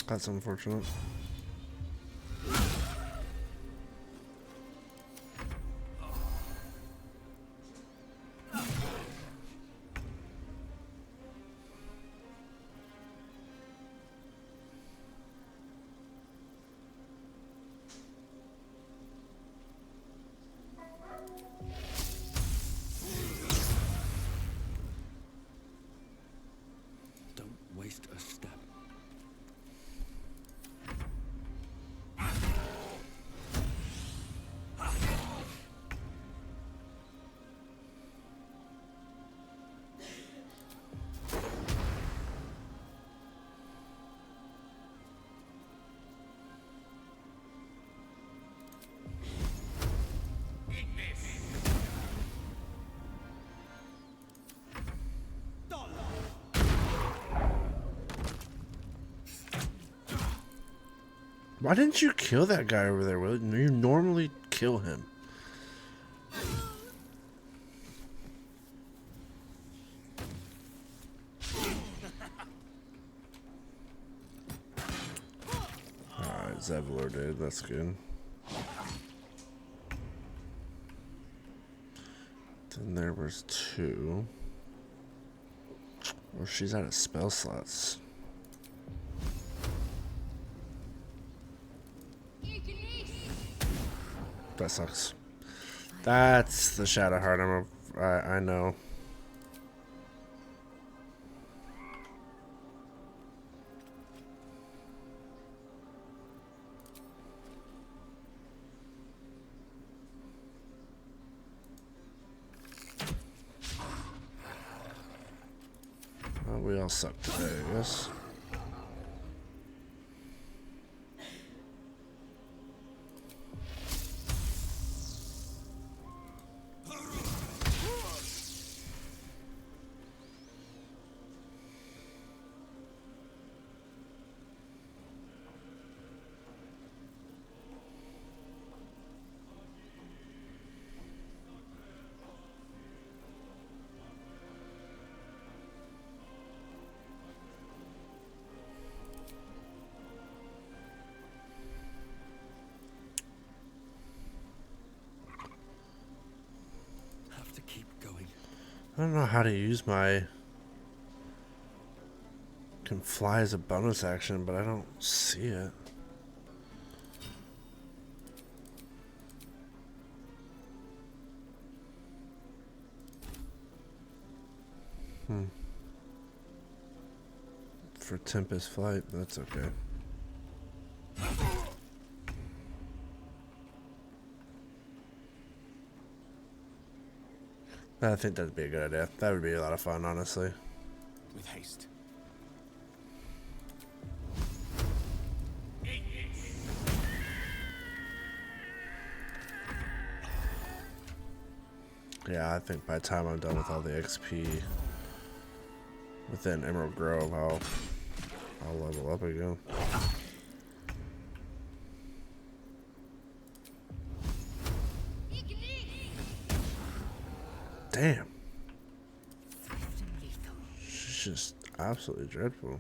That's unfortunate. Don't waste a step. Why didn't you kill that guy over there, Will? You normally kill him. Alright, Zevlor did. That's good. Then there was 2. Well, she's out of spell slots. That sucks. That's the Shadowheart. I know. Well, we all suck today, I guess. Have to keep going. I don't know how to use my... Can fly as a bonus action, but I don't see it. For Tempest Flight, that's okay. I think that'd be a good idea. That would be a lot of fun, honestly. With haste. Yeah, I think by the time I'm done with all the XP within Emerald Grove, I'll level up again. Damn. She's just absolutely dreadful.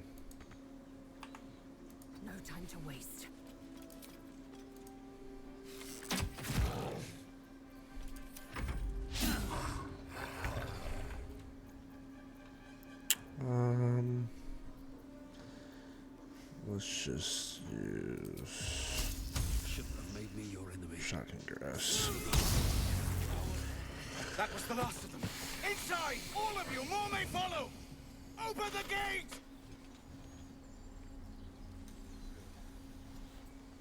No time to waste. Let's just use Shouldn't have made me your enemy. Shocking Grass. That was the last of them. Inside! All of you! More may follow! Open the gate!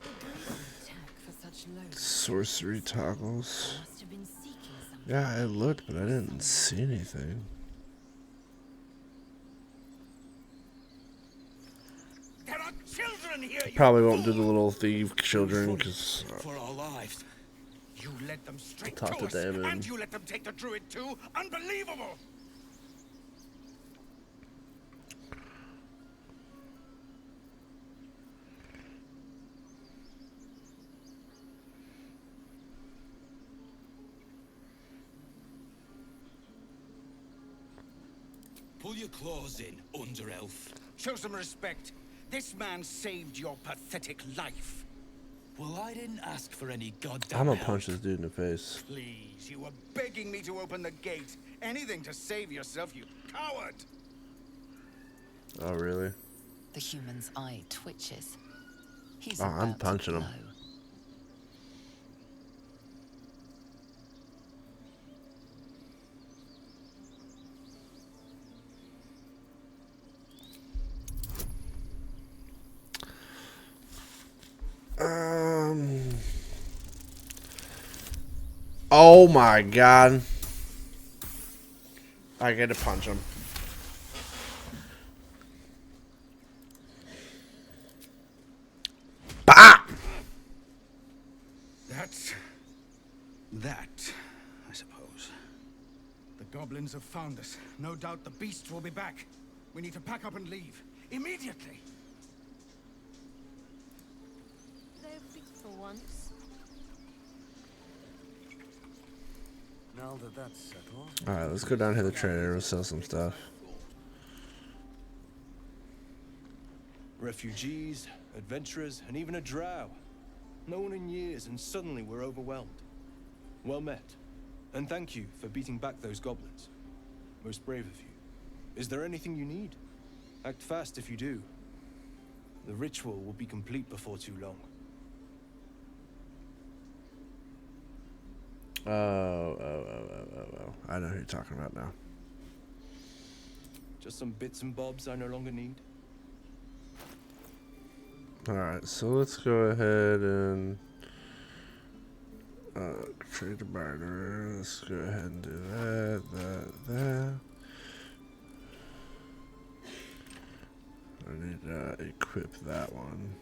Attack for such much lower. Sorcery toggles. Must have been seeking something. Yeah, I looked, but I didn't see anything. There are children here. You Probably won't do the fool! little thief children because For our lives. You led them straight talk to to us, David. and you let them take the druid too. Unbelievable! Pull your claws in, under elf. Show some respect. This man saved your pathetic life. Well, I didn't ask for any goddamn I'm gonna help. punch this dude in the face. Please, you were begging me to open the gate. Anything to save yourself, you coward! Oh, really? The human's eye twitches. He's Oh, I'm about to punching him. blow. Oh my god. I get to punch him. Bah! That's... that, I suppose. The goblins have found us. No doubt the beasts will be back. We need to pack up and leave. Immediately! For once. Now that that's settled. Alright, let's go down to the trader. We'll sell some stuff. Refugees, adventurers, and even a drow. No one in years, and suddenly we're overwhelmed. Well met. And thank you for beating back those goblins. Most brave of you. Is there anything you need? Act fast if you do. The ritual will be complete before too long. Oh. I know who you're talking about now. Just some bits and bobs I no longer need. Alright, so let's go ahead and trade the barter. Let's go ahead and do that. I need to equip that one.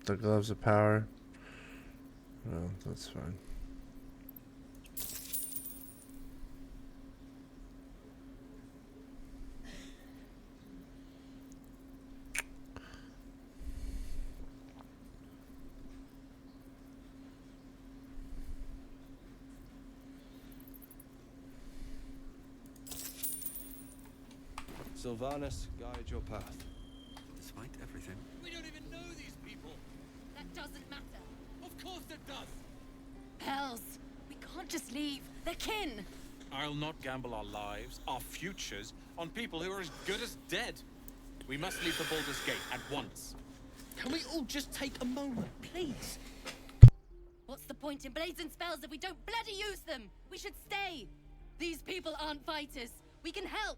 The gloves of power. Well, that's fine. Sylvanus, guide your path. Despite everything. We don't even know these people! That doesn't matter. Of course it does! Hells, we can't just leave. They're kin. I'll not gamble our lives, our futures, on people who are as good as dead. We must leave the Baldur's Gate at once. Can we all just take a moment, please? What's the point in blazing spells if we don't bloody use them? We should stay. These people aren't fighters. We can help.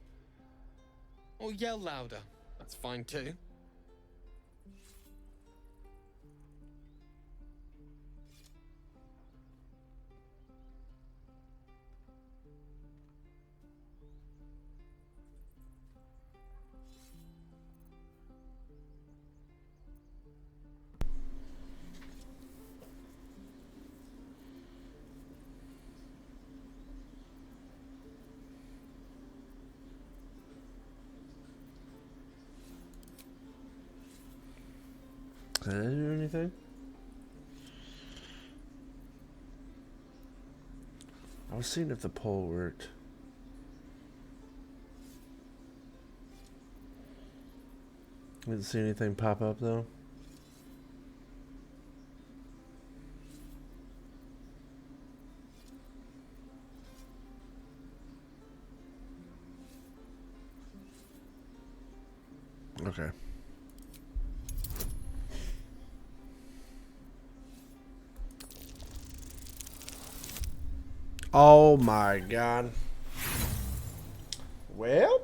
Or yell louder. That's fine too. Did I do anything? I was seeing if the pole worked. Didn't see anything pop up though. Okay. Oh my god. Well,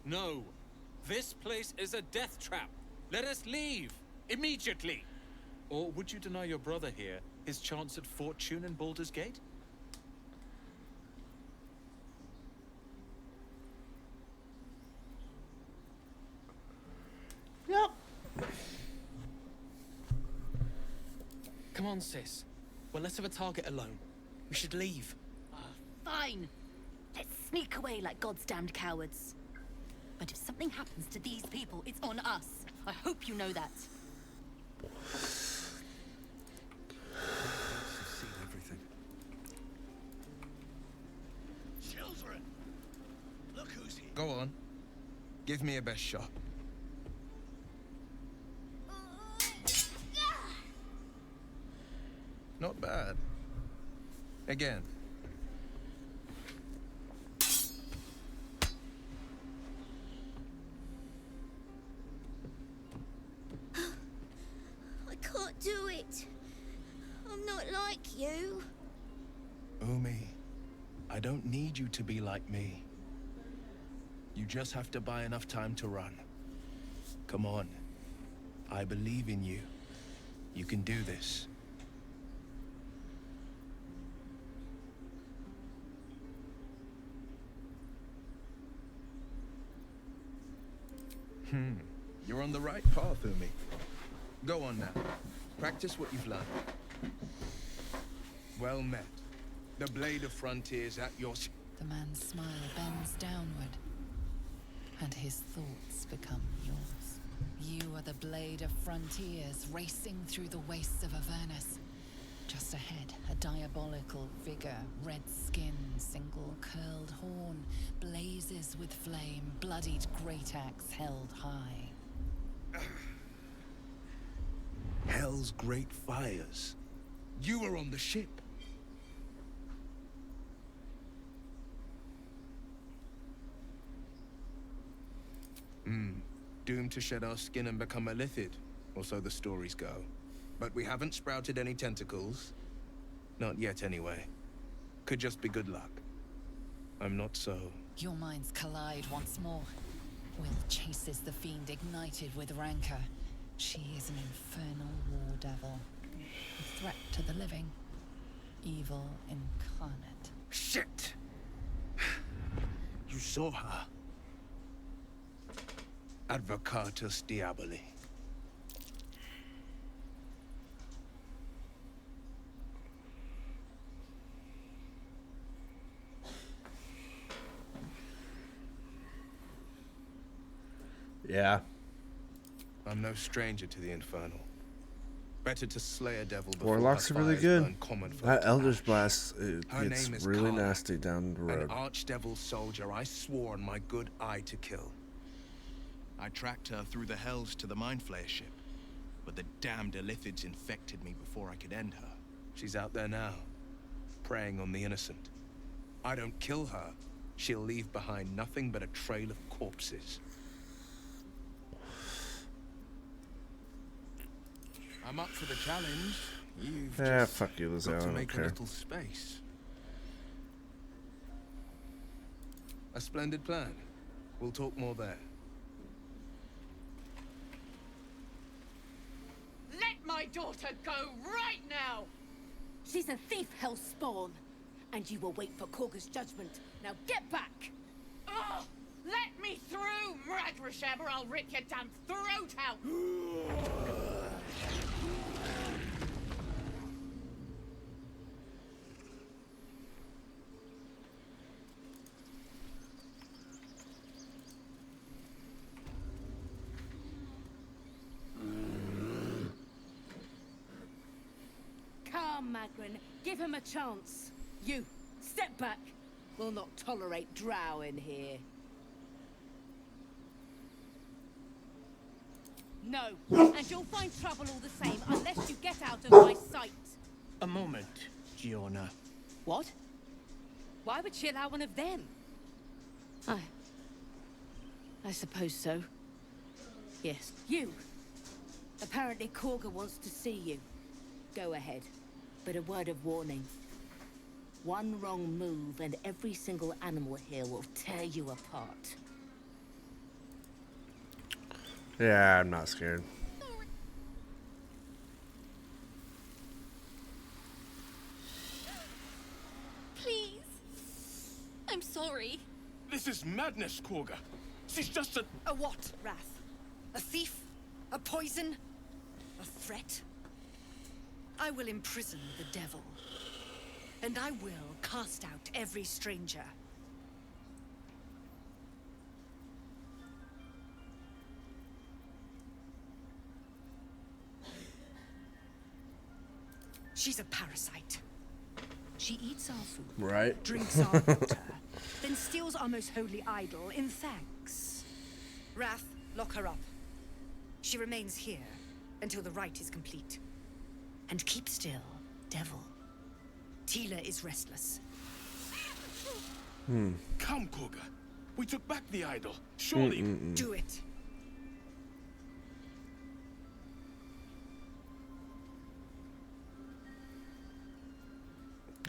No. This place is a death trap. Let us leave. Immediately. Or would you deny your brother here his chance at fortune in Baldur's Gate? yep. Come on, sis. We're less of a target alone. We should leave. Fine. Let's sneak away like God's damned cowards. But if something happens to these people, it's on us. I hope you know that. You've seen everything. Children! Look who's here. Go on. Give me a best shot. Not bad. Again. I can't do it. I'm not like you. Umi, I don't need you to be like me. You just have to buy enough time to run. Come on. I believe in you. You can do this. You're on the right path, Umi. Go on now. Practice what you've learned. Well met. The blade of frontiers at your... The man's smile bends downward, and his thoughts become yours. You are the blade of frontiers racing through the wastes of Avernus. Just ahead, a diabolical figure, red skin, single curled horn, blazes with flame, bloodied great axe held high. Hell's great fires. You were on the ship. Doomed to shed our skin and become a lithid, or so the stories go. But we haven't sprouted any tentacles. Not yet, anyway. Could just be good luck. I'm not so... Your minds collide once more. Will chases the fiend ignited with rancor. She is an infernal war devil. A threat to the living. Evil incarnate. Shit! You saw her. Advocatus Diaboli. Yeah. I'm no stranger to the infernal. Better to slay a devil before Warlocks are her really fires good. burn common folk That to Elder's ash. Blast it Her gets name is really Kara, nasty down the road. An archdevil soldier I swore on my good eye to kill. I tracked her through the hells to the Mind Flayer ship, but the damned Illithids infected me before I could end her. She's out there now, preying on the innocent. I don't kill her, she'll leave behind nothing but a trail of corpses. I'm up for the challenge. You've Yeah, just fuck you, Lizelle. got I to don't make a care. little space. A splendid plan. We'll talk more there. Let my daughter go right now! She's a thief, hellspawn. And you will wait for Korga's judgment. Now get back! Oh, let me through, Mradrasheb, or I'll rip your damn throat out! on, Magrin. Give him a chance. You, step back. We'll not tolerate drow in here. No, and you'll find trouble all the same unless you get out of my sight. A moment, Giona. What? Why would she allow one of them? I suppose so. Yes. You. Apparently Korga wants to see you. Go ahead. But a word of warning. One wrong move and every single animal here will tear you apart. Yeah, I'm not scared. Please. I'm sorry. This is madness, Korga. She's just a... A what, Wrath? A thief? A poison? A threat? I will imprison the devil. And I will cast out every stranger. She's a parasite. She eats our food, Right. drinks our water, then steals our most holy idol in thanks. Wrath, lock her up. She remains here until the rite is complete. And keep still, devil. Tila is restless. Come, Korga. We took back the idol. Surely... Do it.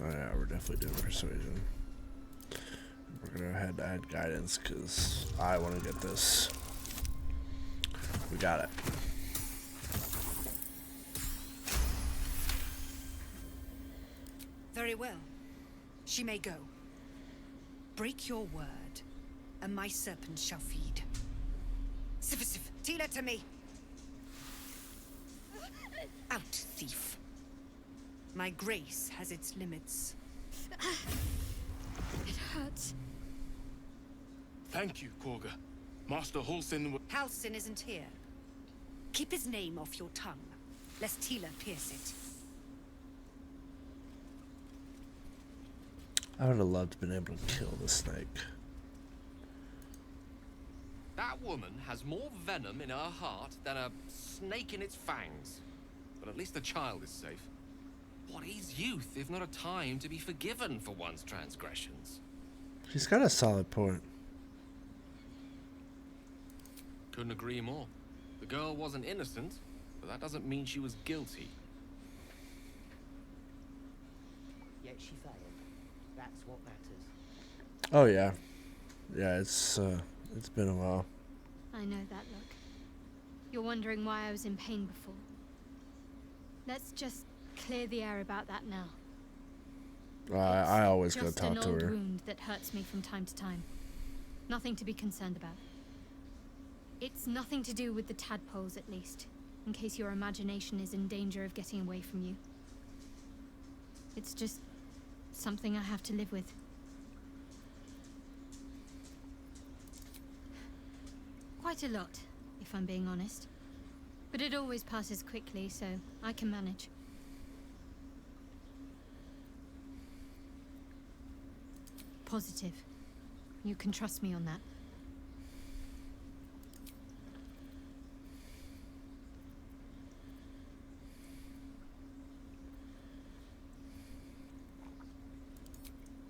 Oh yeah, we're definitely doing persuasion. We're gonna head to add guidance because I want to get this. We got it. Very well. She may go. Break your word, and my serpent shall feed. Sif, Tila to me. Out, thief. My grace has its limits. It hurts. Thank you, Korga. Master Halsin... Halsin isn't here. Keep his name off your tongue, lest Tila pierce it. I would have loved to been able to kill the snake. That woman has more venom in her heart than a snake in its fangs. But at least the child is safe. What is youth if not a time to be forgiven for one's transgressions? She's got a solid point. Couldn't agree more. The girl wasn't innocent, but that doesn't mean she was guilty. Yet she failed. That's what matters. Oh yeah, yeah. It's been a while. I know that look. You're wondering why I was in pain before. Let's just clear the air about that now. I always go Just talk an to old her. wound that hurts me from time to time. Nothing to be concerned about. It's nothing to do with the tadpoles, at least, in case your imagination is in danger of getting away from you. It's just something I have to live with. Quite a lot, if I'm being honest. But it always passes quickly, so I can manage. Positive. You can trust me on that.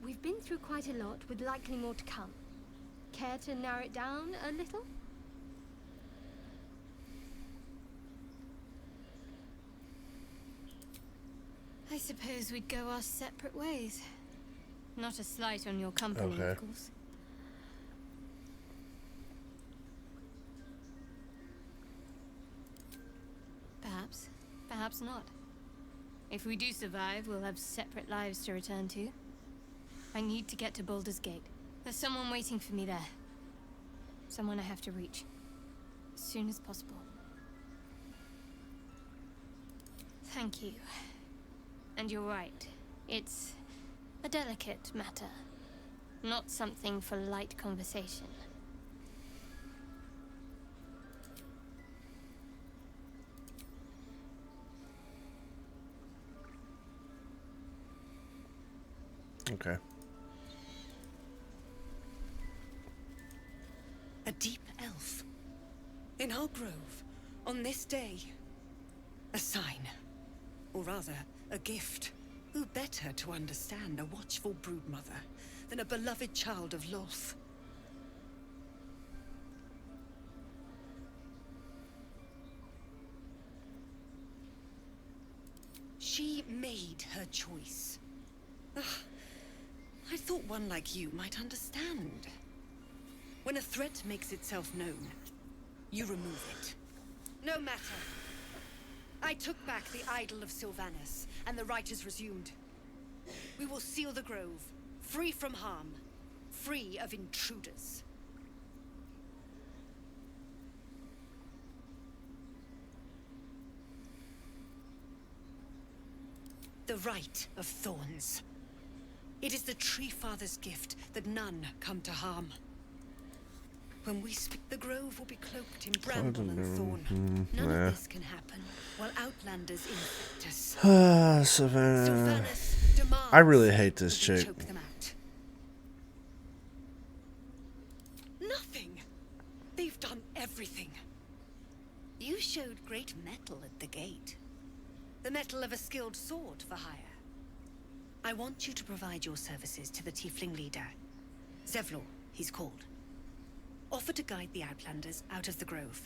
We've been through quite a lot, with likely more to come. Care to narrow it down a little? I suppose we'd go our separate ways. Not a slight on your company, Okay. of course. Perhaps. Perhaps not. If we do survive, we'll have separate lives to return to. I need to get to Baldur's Gate. There's someone waiting for me there. Someone I have to reach. As soon as possible. Thank you. And you're right. It's a delicate matter. Not something for light conversation. Okay. A deep elf. In our grove, on this day. A sign. Or rather, a gift. Who better to understand a watchful broodmother than a beloved child of Loth? She made her choice. Ugh. I thought one like you might understand. When a threat makes itself known, you remove it. No matter. I took back the idol of Sylvanus, and the rite is resumed. We will seal the grove, free from harm, free of intruders. The Rite of Thorns. It is the Tree Father's gift that none come to harm. When we speak, the grove will be cloaked in bramble and thorn. None of this can happen while Outlanders infect us. Sylvanus. I really hate this chick. Choke them out. Nothing. They've done everything. You showed great mettle at the gate. The mettle of a skilled sword for hire. I want you to provide your services to the tiefling leader. Zevlor, he's called. Offer to guide the Outlanders out of the grove.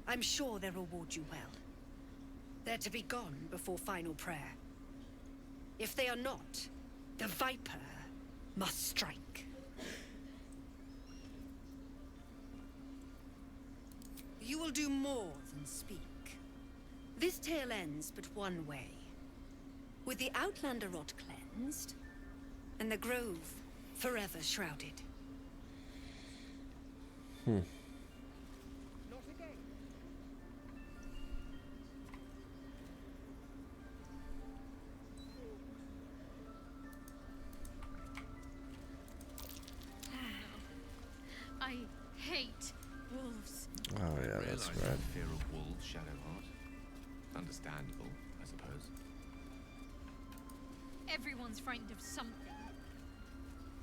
I'm sure they'll reward you well. They're to be gone before final prayer. If they are not, the Viper must strike. You will do more than speak. This tale ends but one way. With the Outlander rot cleansed, and the grove forever shrouded. Hmm. I hate wolves. Oh yeah, that's Realize right. fear of wolves, Shadowheart. Understandable, I suppose. Everyone's frightened of something.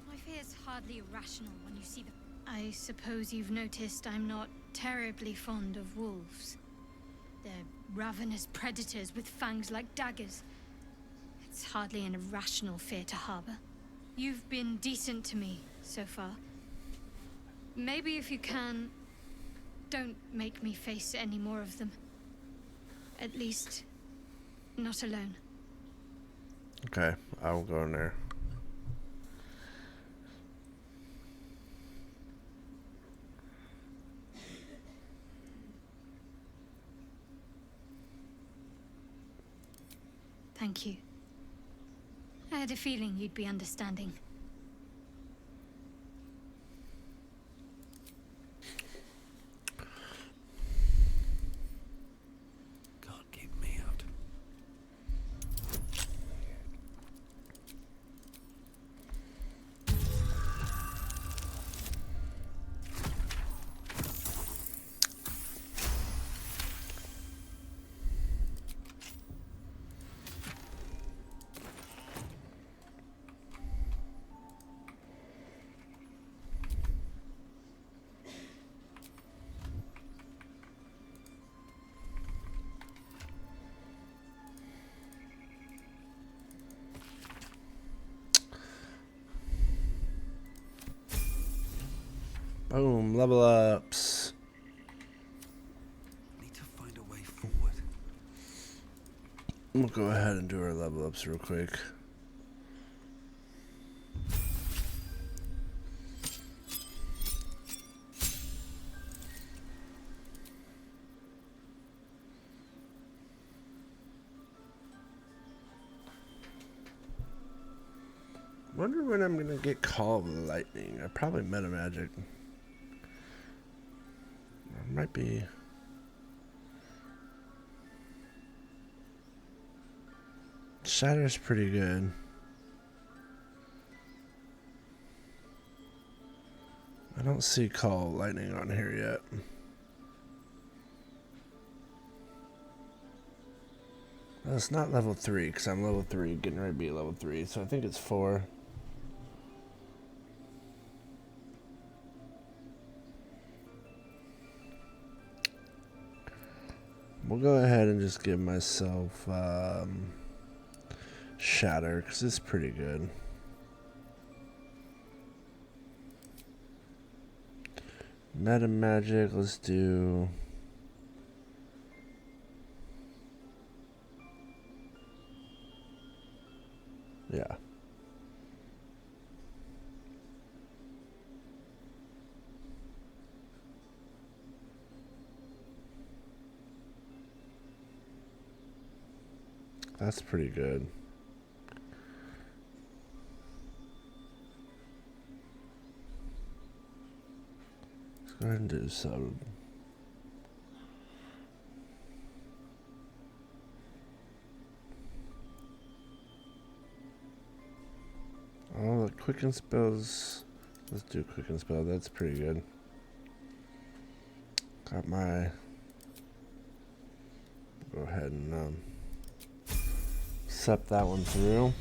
My fear's hardly irrational when you see them. I suppose you've noticed I'm not terribly fond of wolves. They're ravenous predators with fangs like daggers. It's hardly an irrational fear to harbor. You've been decent to me so far. Maybe if you can, don't make me face any more of them. At least, not alone. Okay, I will go in there. Thank you. I had a feeling you'd be understanding. Can't keep me out. Boom, level ups. Need to find a way forward. We'll go ahead and do our level ups real quick. Wonder when I'm gonna get Call of Lightning. I probably meta magic. Or might be. Shatter's pretty good. I don't see Call of Lightning on here yet. Well, it's not level 3 because I'm level 3, getting ready to be level 3, so I think it's 4. We'll go ahead and just give myself Shatter, because it's pretty good. Meta Magic, let's do... Yeah. That's pretty good. Let's go ahead and do some. Oh, the quicken spells. Let's do quicken spell. That's pretty good. Got my. Go ahead and step that one through.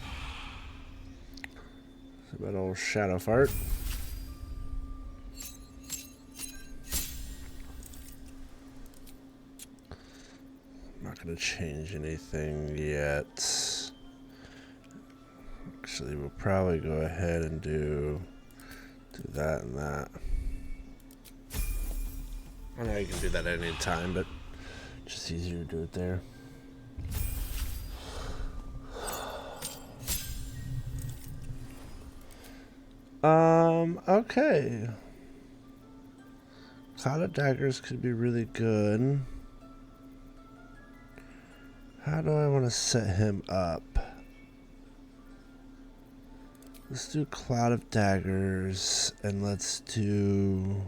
So that old shadow fart. I'm not gonna change anything yet. Actually, we'll probably go ahead and do that and that. I know you can do that at any time, but just easier to do it there. Okay. Cloud of Daggers could be really good. How do I want to set him up? Let's do Cloud of Daggers, and let's do...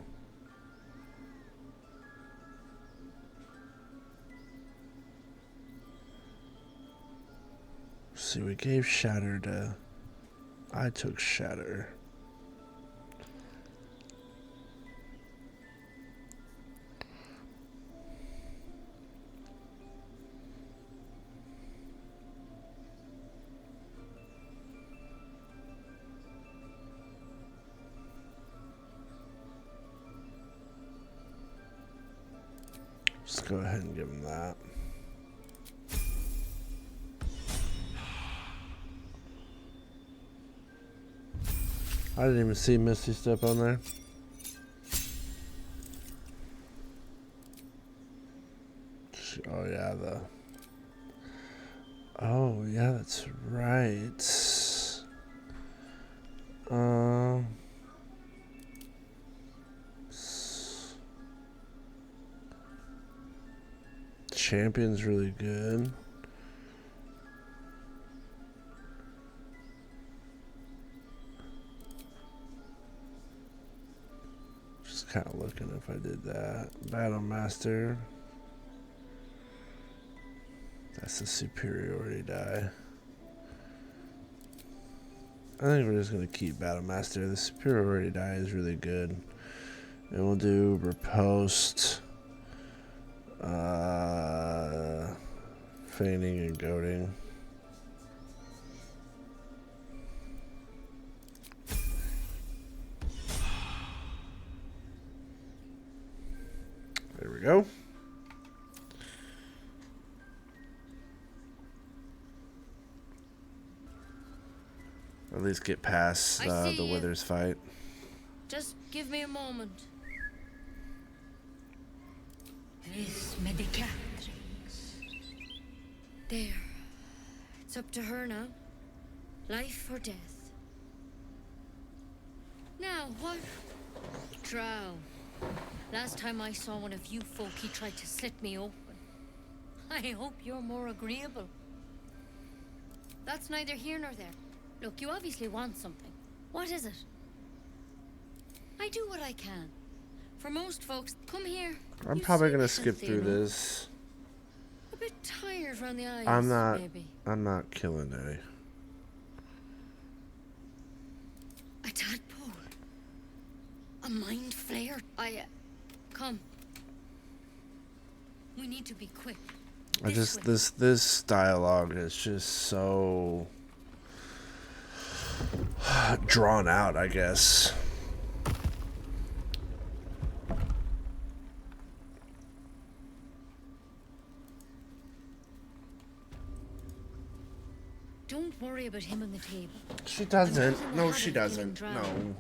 See, we gave Shatter to... I took Shatter. Just go ahead and give him that. I didn't even see Misty Step on there. Oh yeah, oh yeah, that's right. Champion's really good. Just kind of looking if I did that. Battle Master. That's the superiority die. I think we're just going to keep Battle Master. The superiority die is really good. And we'll do Riposte, Feigning and Goading. There we go. At least get past the Withers fight. Just give me a moment. This medicatrix. There. It's up to her now. Life or death. Now, what? Drow. Last time I saw one of you folk, he tried to slit me open. I hope you're more agreeable. That's neither here nor there. Look, you obviously want something. What is it? I do what I can. For most folks, come here. I'm probably gonna skip through this. A bit tired around the eyes, maybe. I'm not killing any. A tadpole. A mind flayer. Come. We need to be quick. I just this dialogue is just so drawn out, I guess. Don't worry about him on the table. She doesn't. No, she doesn't. No.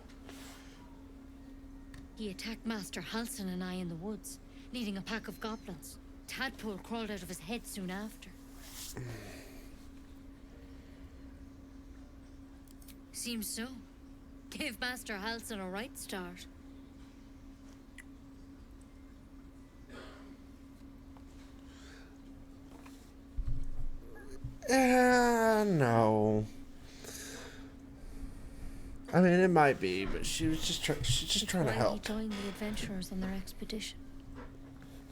He attacked Master Halsin and I in the woods, leading a pack of goblins. Tadpole crawled out of his head soon after. Seems so. Gave Master Halsin a right start. No. I mean, it might be, but she's just trying to help. He joined the adventurers on their expedition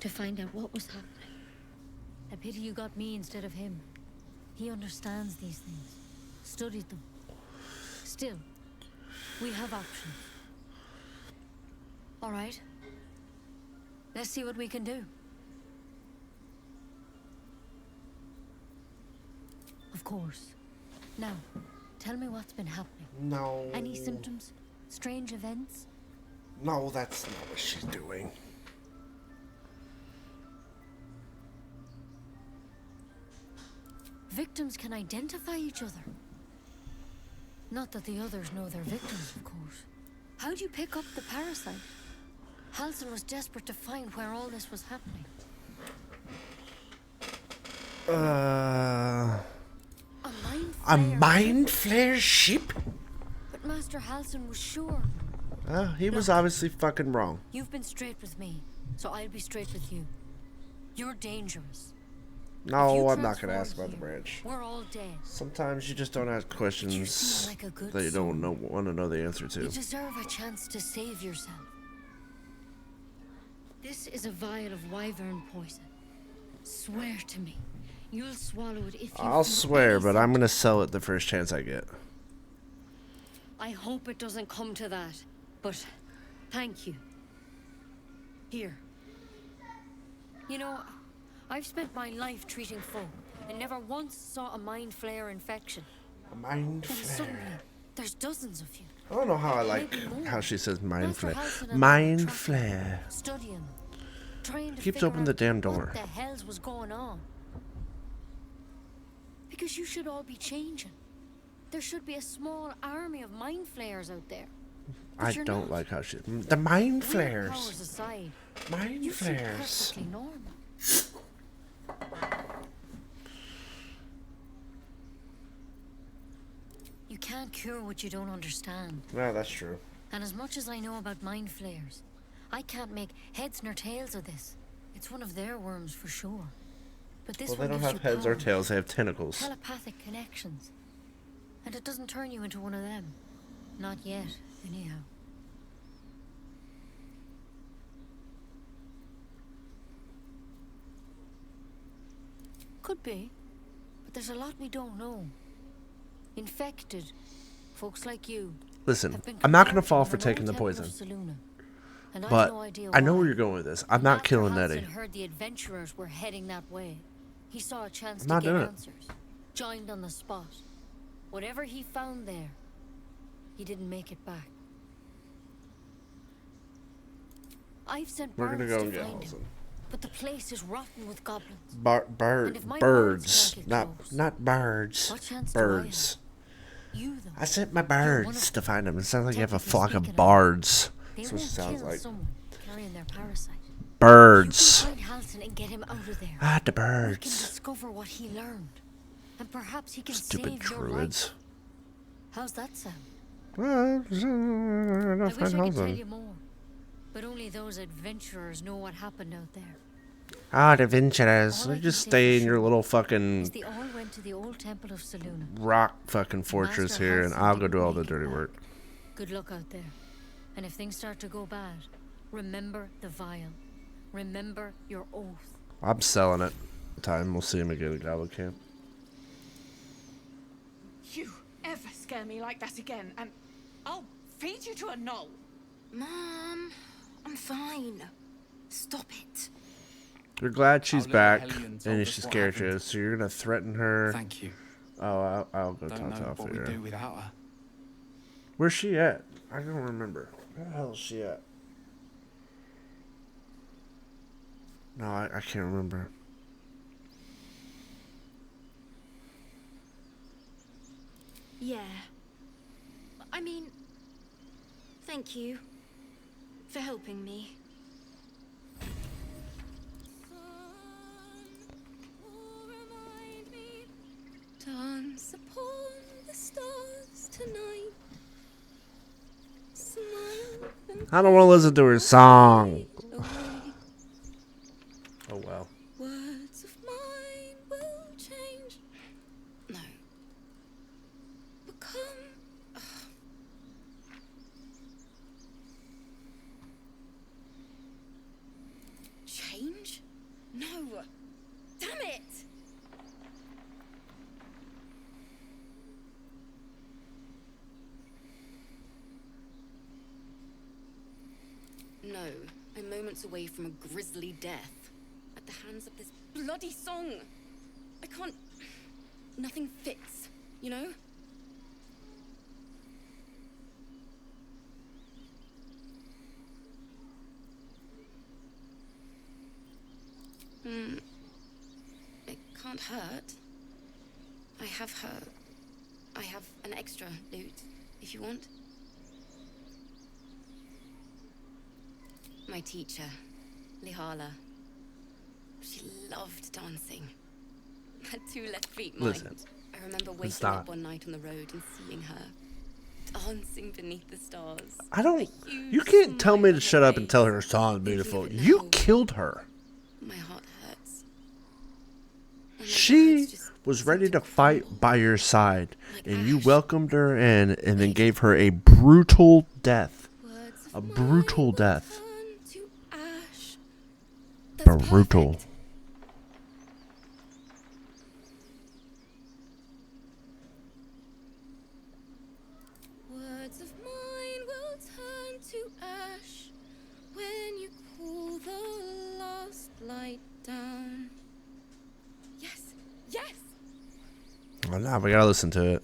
to find out what was happening. A pity you got me instead of him. He understands these things, studied them. Still, we have options. All right. Let's see what we can do. Of course. Now, tell me what's been happening. No. Any symptoms? Strange events? No, that's not what she's doing. Victims can identify each other. Not that the others know they're victims, of course. How'd you pick up the parasite? Halsin was desperate to find where all this was happening. A mind flare ship? But Master Halsin was sure. He was obviously fucking wrong. You've been straight with me, so I'll be straight with you. You're dangerous. No, I'm not gonna ask about the branch. We're all dead. Sometimes you just don't ask questions that you don't want to know the answer to. You deserve a chance to save yourself. This is a vial of wyvern poison. Swear to me, you'll swallow it if you. I'll swear, but I'm gonna sell it the first chance I get. I hope it doesn't come to that, but thank you. Here. You know, I've spent my life treating folk and never once saw a mind flare infection. A mind Then flare. suddenly, there's dozens of you. I don't know how I like how she says mind flare. Mind flare. Studying, trying to Keeps figure opening the out damn door. What the hell's was going on? Because you should all be changing. There should be a small army of mind flayers out there. But I you're don't not. like how she. The mind Weird flares. powers aside, Mind you seem flares. perfectly normal. You can't cure what you don't understand. No, that's true. And as much as I know about mind flayers, I can't make heads nor tails of this. It's one of their worms for sure. But this Well, one they don't gives have you heads or powers, tails. They have tentacles. telepathic connections. And it doesn't turn you into one of them. Not yet, anyhow. Could be. But there's a lot we don't know. Infected. Folks like you. Listen, have been I'm not gonna converted fall in for an taking old the temple of poison. Selûne, and I've But no idea I know why. where you're going with this. I'm When not Master killing Halsin Nettie. heard the adventurers were heading that way. He saw a chance I'm to not get doing it. answers. Joined on the spot. Whatever he found there, he didn't make it back. I've sent We're gonna birds go to and get find him, Halsin. but the place is rotten with goblins. Birds, And if my birds can't get not close, not birds. what chance do I have? Birds. You, though, I sent my you're one birds of to find them. It sounds like you have a technically flock speaking, of bards. They That's what it won't sounds kill like. someone carrying their parasite. Birds. You can find Halsin and get him out of there. Ah, the We can birds. discover what he learned, and perhaps he can Stupid save your druids. life. How's that sound? Well, I wish I could tell Halsin. you more, but only those adventurers know what happened out there. Ah, the adventurers. All I You can just say stay for in your sure little is fucking they all went to the old temple of Selûne. rock fucking fortress Master here, and Halsin I'll go didn't do all make the it dirty back. work. Good luck out there. And if things start to go bad, remember the vial. Remember your oath. I'm selling it. Time we'll see him again at Goblin Camp. You ever scare me like that again, and I'll feed you to a knoll. Mom, I'm fine. Stop it. You're glad she's Our little back, Hellion told and us she's what scared you, happened. so you're gonna threaten her. Thank you. Oh, I'll go Don't talk know to what we'd her. do without her. Where's she at? I don't remember. Where the hell is she at? No, I can't remember. Yeah. I mean, thank you for helping me. Dance upon the stars tonight. Smile and I don't want to listen to her song. away. Oh well. Words of mine will change. No. Become. Change? No. Damn it! No. I'm moments away from a grisly death. At the hands of this bloody song. I can't. Nothing fits, you know? It can't hurt. I have her. I have an extra lute, if you want. My teacher, Lihala. She loved dancing. Had 2 left feet, mind. Listen. I remember waking Stop. up one night on the road and seeing her dancing beneath the stars. I don't. You can't tell me to shut up and tell her song is beautiful. You killed her. My heart hurts. She was ready to fight by your side, and you welcomed her in and then gave her a brutal death. A brutal death. To ash. Brutal. Words of mine will turn to ash when you cool the last light down. Yes, yes. Oh, nah, we gotta listen to it.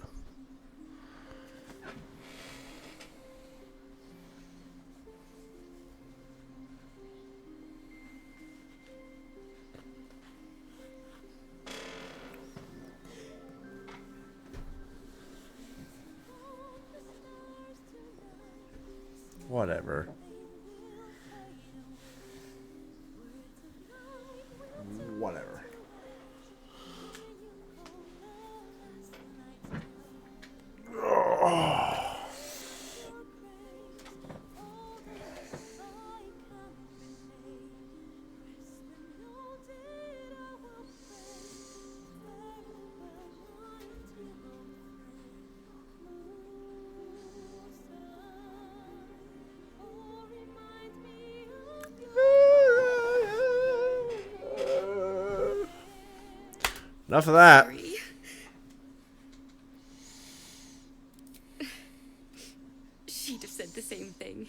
Whatever. Whatever. Enough of that. Sorry. She'd have said the same thing.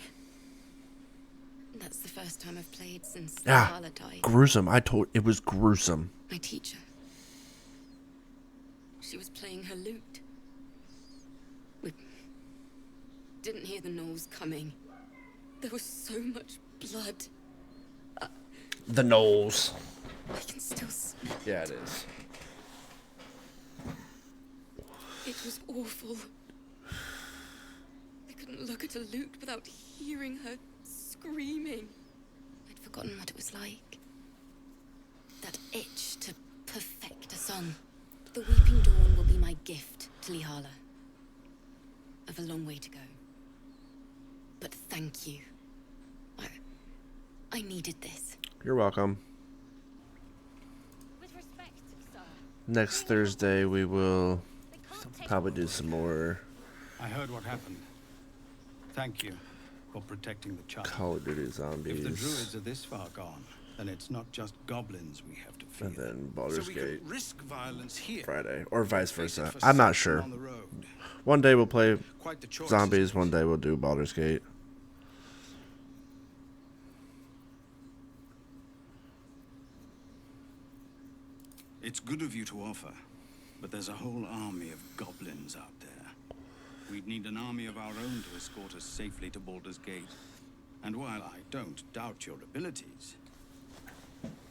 That's the first time I've played since Yeah. Lihala died. Gruesome. It was gruesome. My teacher. She was playing her lute. We didn't hear the gnolls coming. There was so much blood. The Knolls. I can still smell it. Yeah, it is. It was awful. I couldn't look at a lute without hearing her screaming. I'd forgotten what it was like. That itch to perfect a song. The Weeping Dawn will be my gift to Lihala. I've a long way to go. But thank you. I needed this. You're welcome. With respect, sir. Next Thursday we will probably do some more I heard what happened. Thank you for protecting the child. Call of Duty If the Zombies. druids are this far gone, then it's not just goblins we have to fear. And then Baldur's So we Gate can risk violence here. Friday. Or vice Face it versa. for I'm not certain sure. on the road. One day we'll play Quite the choice, Zombies, one day we'll do Baldur's Gate. It's good of you to offer, but there's a whole army of goblins out there. We'd need an army of our own to escort us safely to Baldur's Gate. And while I don't doubt your abilities,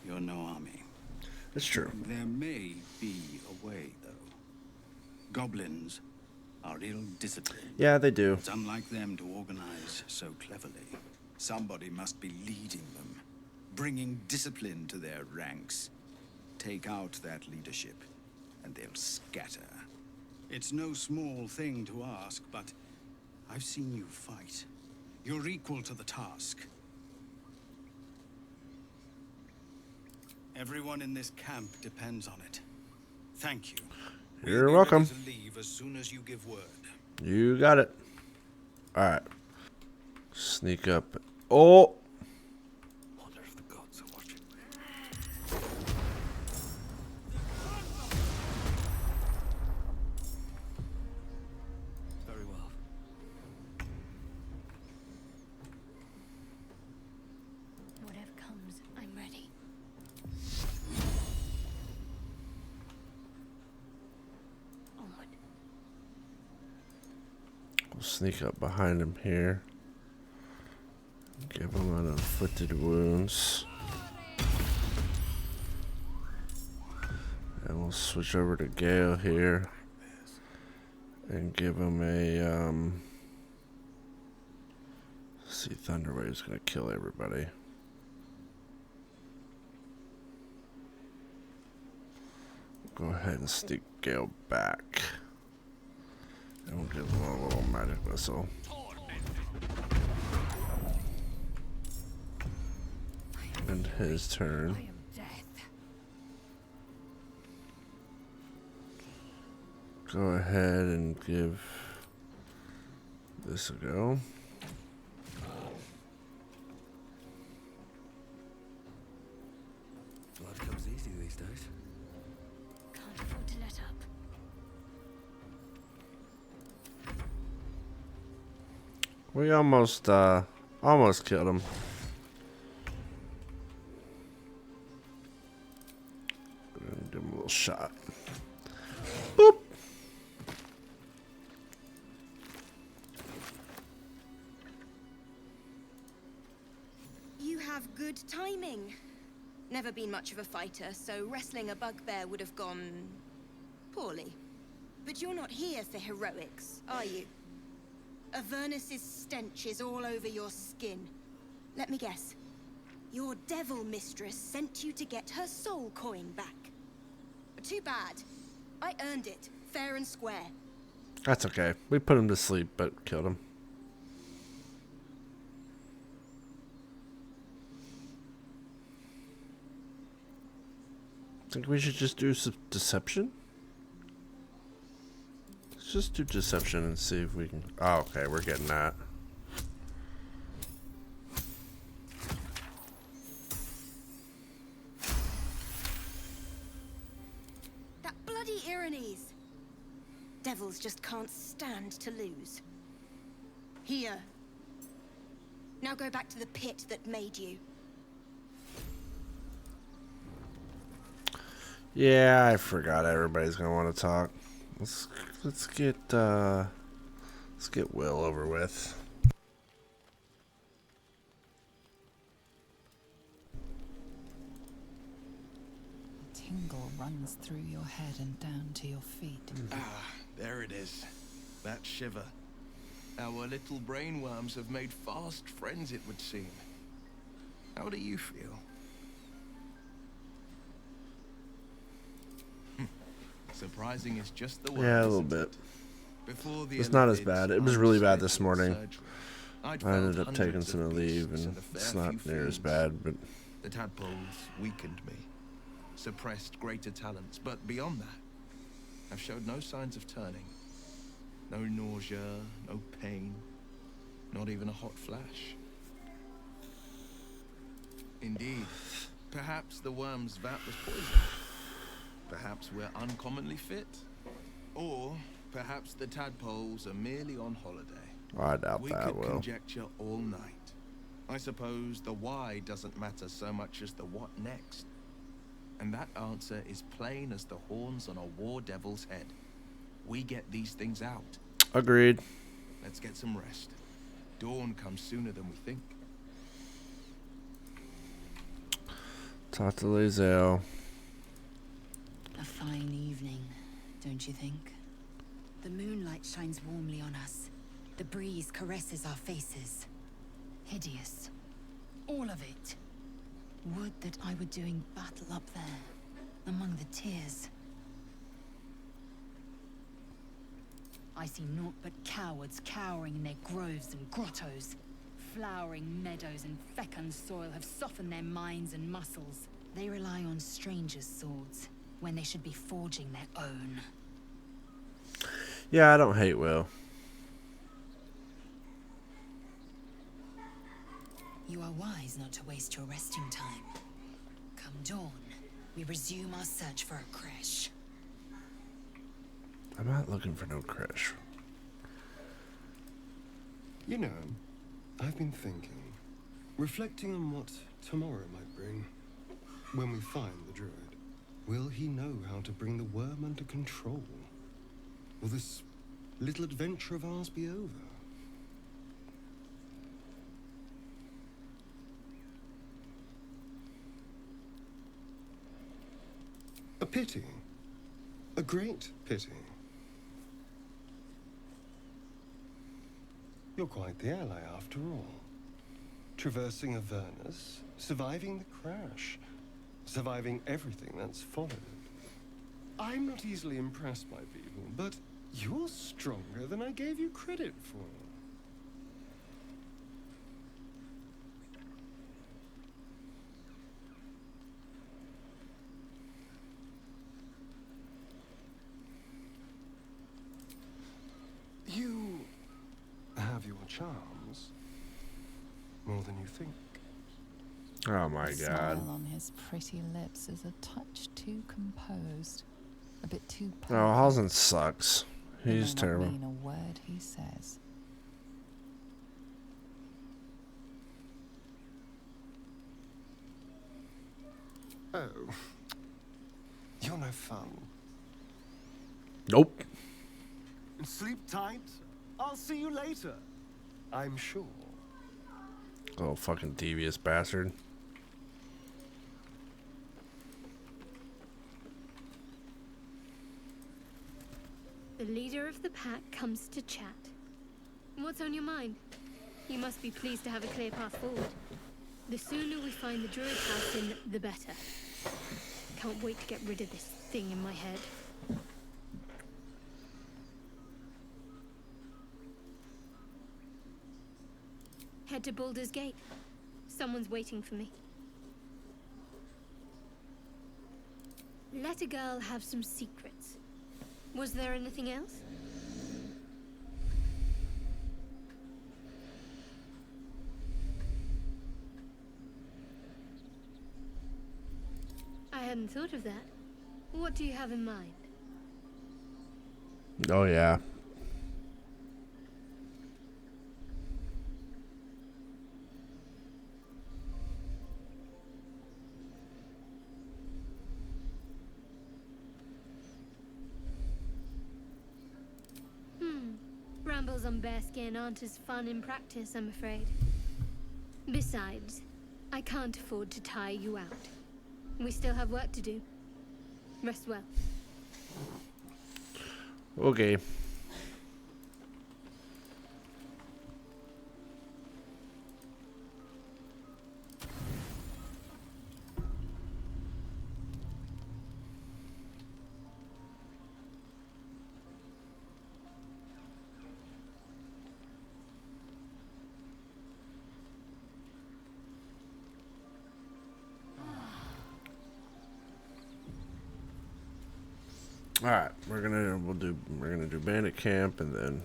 you're no army. It's true. There may be a way, though. Goblins are ill-disciplined. Yeah, they do. It's unlike them to organize so cleverly. Somebody must be leading them, bringing discipline to their ranks. Take out that leadership, and they'll scatter. It's no small thing to ask, but I've seen you fight. You're equal to the task. Everyone in this camp depends on it. Thank you. You're welcome. We'll be ready to leave as soon as you give word. You got it. Alright. Sneak up. Oh! Wonder if the gods are watching. Very well. Whatever comes, I'm ready. Onward. We'll sneak up behind him here. Give him an inflicted wounds. And we'll switch over to Gale here. And give him a, see, Thunderwave's gonna kill everybody. Go ahead and sneak Gale back. And we'll give him a little magic missile. And his turn. Go ahead and give this a go. Blood comes easy these days. Can't afford to let up. We almost killed him. Give him a little shot. Boop. You have good timing. Never been much of a fighter, so wrestling a bugbear would have gone poorly. But you're not here for heroics, are you? Avernus's stench is all over your skin. Let me guess. Your devil mistress sent you to get her soul coin back. Too bad. I earned it, fair and square. That's okay. We put him to sleep, but killed him. Think we should just do some deception? Let's just do deception and see if we can... Oh, okay, we're getting that. That bloody Irenes. Devils just can't stand to lose. Here. Now go back to the pit that made you. Yeah, I forgot everybody's gonna want to talk. Let's get Will over with. A tingle runs through your head and down to your feet. Ah, there it is. That shiver. Our little brainworms have made fast friends, it would seem. How do you feel? Surprising is just the word. Yeah, a little bit. Before the It's not as bad. It was really bad this morning. I ended up taking some leave, and it's not near as bad, but... The tadpoles weakened me, suppressed greater talents, but beyond that, I've showed no signs of turning. No nausea, no pain, not even a hot flash. Indeed, perhaps the worm's vat was poisoned. Perhaps we're uncommonly fit. Or perhaps the tadpoles are merely on holiday. I doubt we that, could Will. conjecture all night. I suppose the why doesn't matter so much as the what next. And that answer is plain as the horns on a war devil's head. We get these things out. Agreed. Let's get some rest. Dawn comes sooner than we think. Talk to Lazelle. A fine evening, don't you think? The moonlight shines warmly on us. The breeze caresses our faces. Hideous. All of it. Would that I were doing battle up there, among the tears. I see naught but cowards cowering in their groves and grottos. Flowering meadows and fecund soil have softened their minds and muscles. They rely on strangers' swords, when they should be forging their own. Yeah, I don't hate Will. You are wise not to waste your resting time. Come dawn, we resume our search for a creche. I'm not looking for no crash. You know, I've been thinking, reflecting on what tomorrow might bring. When we find the druid, will he know how to bring the worm under control? Will this little adventure of ours be over? A pity. A great pity. You're quite the ally after all. Traversing Avernus, surviving the crash, surviving everything that's followed. I'm not easily impressed by people, but you're stronger than I gave you credit for. You have your charms, more than you think. Oh my The god. smile on his pretty lips is a touch too composed, a bit too Oh, perfect. Halsin sucks. It He's may terrible. not mean a word he says. Oh, you're no fun. Nope. Sleep tight. I'll see you later. I'm sure. Oh, fucking devious bastard. The leader of the pack comes to chat. What's on your mind? You must be pleased to have a clear path forward. The sooner we find the druid house in, the better. Can't wait to get rid of this thing in my head. Head to Baldur's Gate. Someone's waiting for me. Let a girl have some secrets. Was there anything else? I hadn't thought of that. What do you have in mind? Oh yeah. Brambles on bearskin aren't as fun in practice, I'm afraid. Besides, I can't afford to tire you out. We still have work to do. Rest well. Okay. All right, we're gonna do Bandit Camp, and then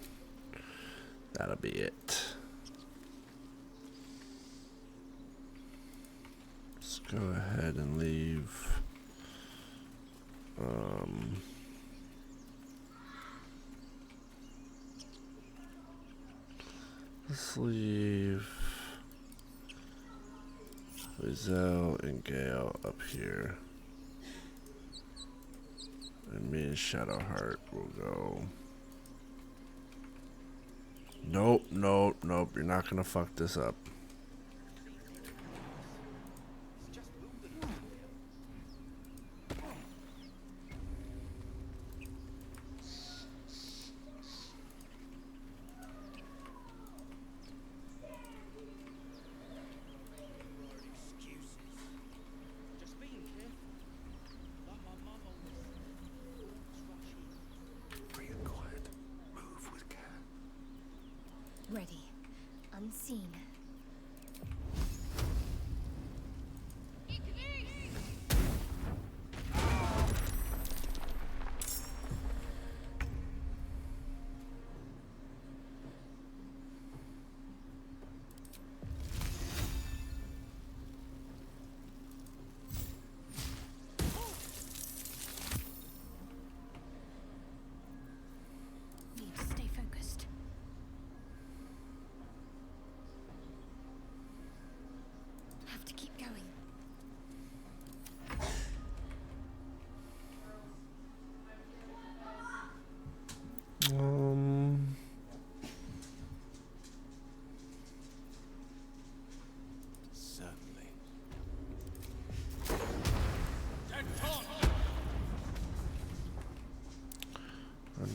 that'll be it. Let's go ahead and leave. Let's leave Lizelle and Gale up here. And me and Shadowheart will go. Nope, nope, nope. You're not gonna fuck this up.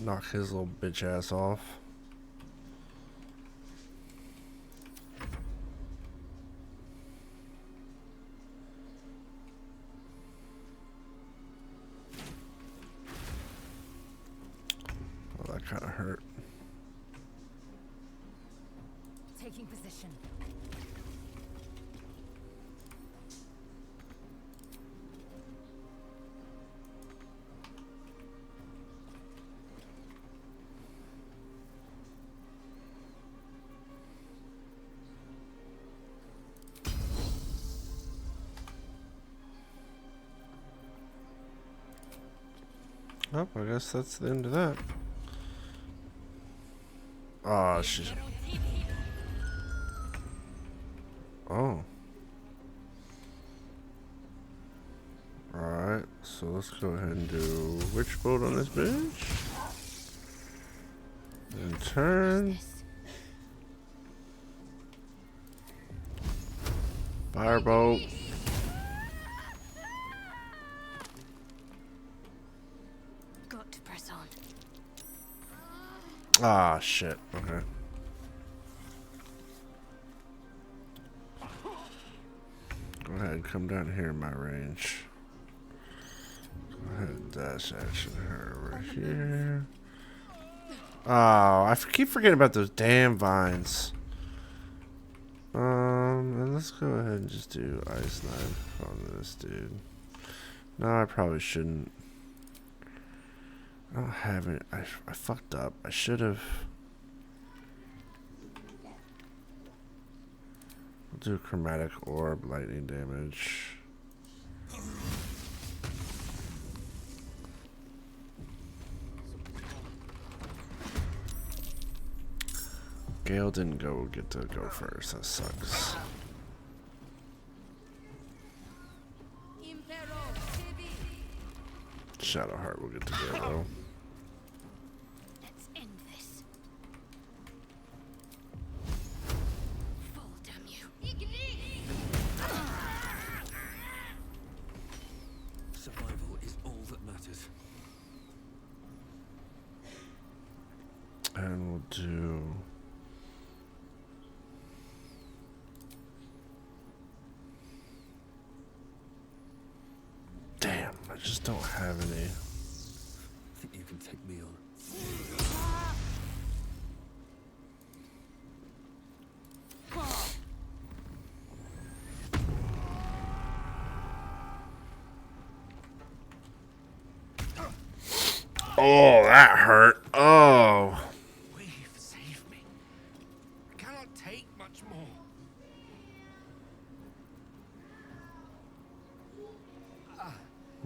knock his little bitch ass off. Oh, that kind of hurt. Taking position. Oh, I guess that's the end of that. Oh, shit. Oh. Alright, so let's go ahead and do witch bolt on this bitch. And turn. Firebolt. Got to press on. Ah, shit. Okay. Go ahead and come down here in my range. Go ahead and dash action her over here. Oh, I keep forgetting about those damn vines. And let's go ahead and just do ice knife on this dude. No, I probably shouldn't. I don't have it. I fucked up. I should have. We'll do chromatic orb lightning damage. Gale didn't get to go first. That sucks. Shadowheart will get to Gale though. Let's end this. Fall, damn you. Survival is all that matters. And we'll do. Damn, I just don't have any. Think you can take me on? Oh, that hurt. Oh. We've saved me. I cannot take much more.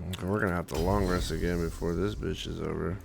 Okay, we're gonna have to long rest again before this bitch is over.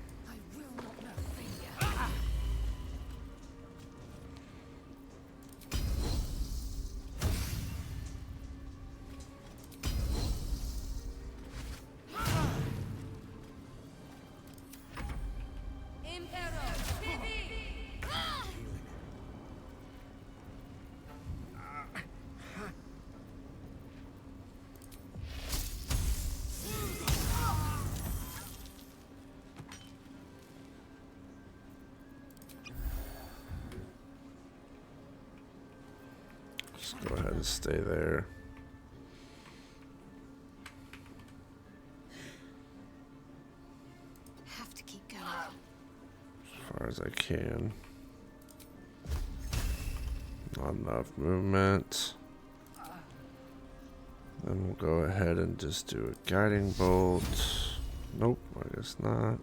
Just go ahead and stay there. Have to keep going. As far as I can. Not enough movement. Then we'll go ahead and just do a guiding bolt. Nope, I guess not.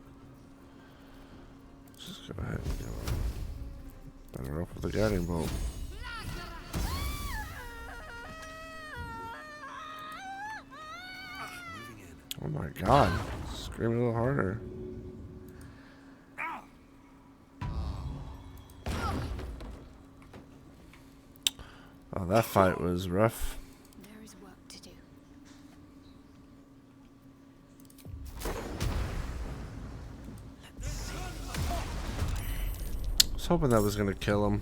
Just go ahead and go. Better off with the guiding bolt. Oh my god. Scream a little harder. Oh, that fight was rough. There is work to do. I was hoping that was gonna kill him.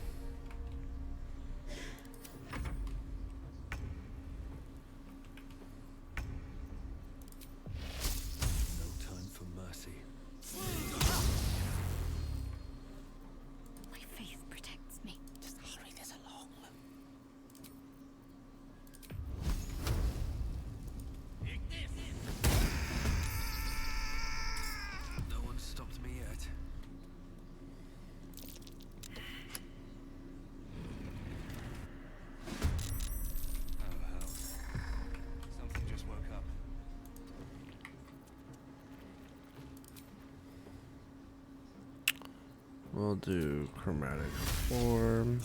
No time for mercy. I'll do chromatic form.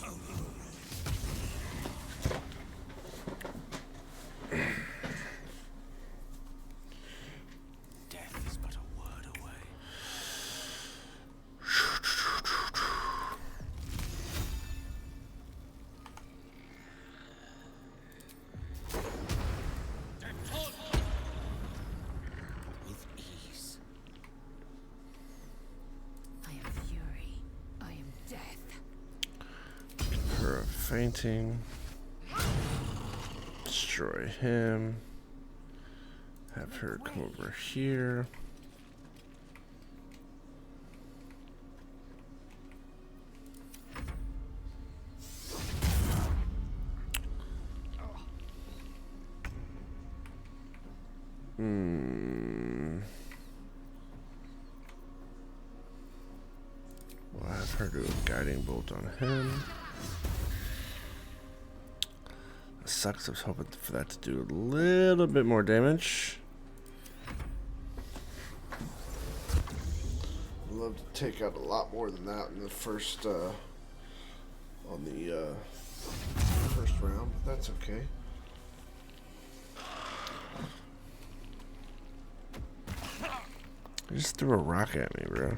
Death is but a word away. With ease. I am fury. I am death. Her fainting. Destroy him. Have her come over here. We'll have her do a guiding bolt on him. That sucks. I was hoping for that to do a little bit more damage. I'd love to take out a lot more than that in the first on the first round, but that's okay. You just threw a rock at me, bro.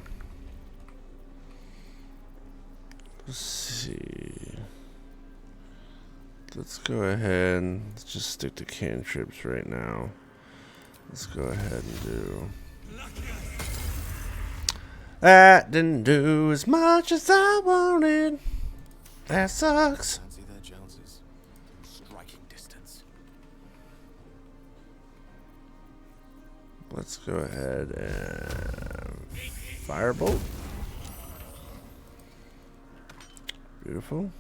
Let's see. Let's go ahead. Let's just stick to cantrips right now. Let's go ahead and do. That didn't do as much as I wanted. That sucks. Fancy their Joneses. Striking distance. Let's go ahead and firebolt. Beautiful.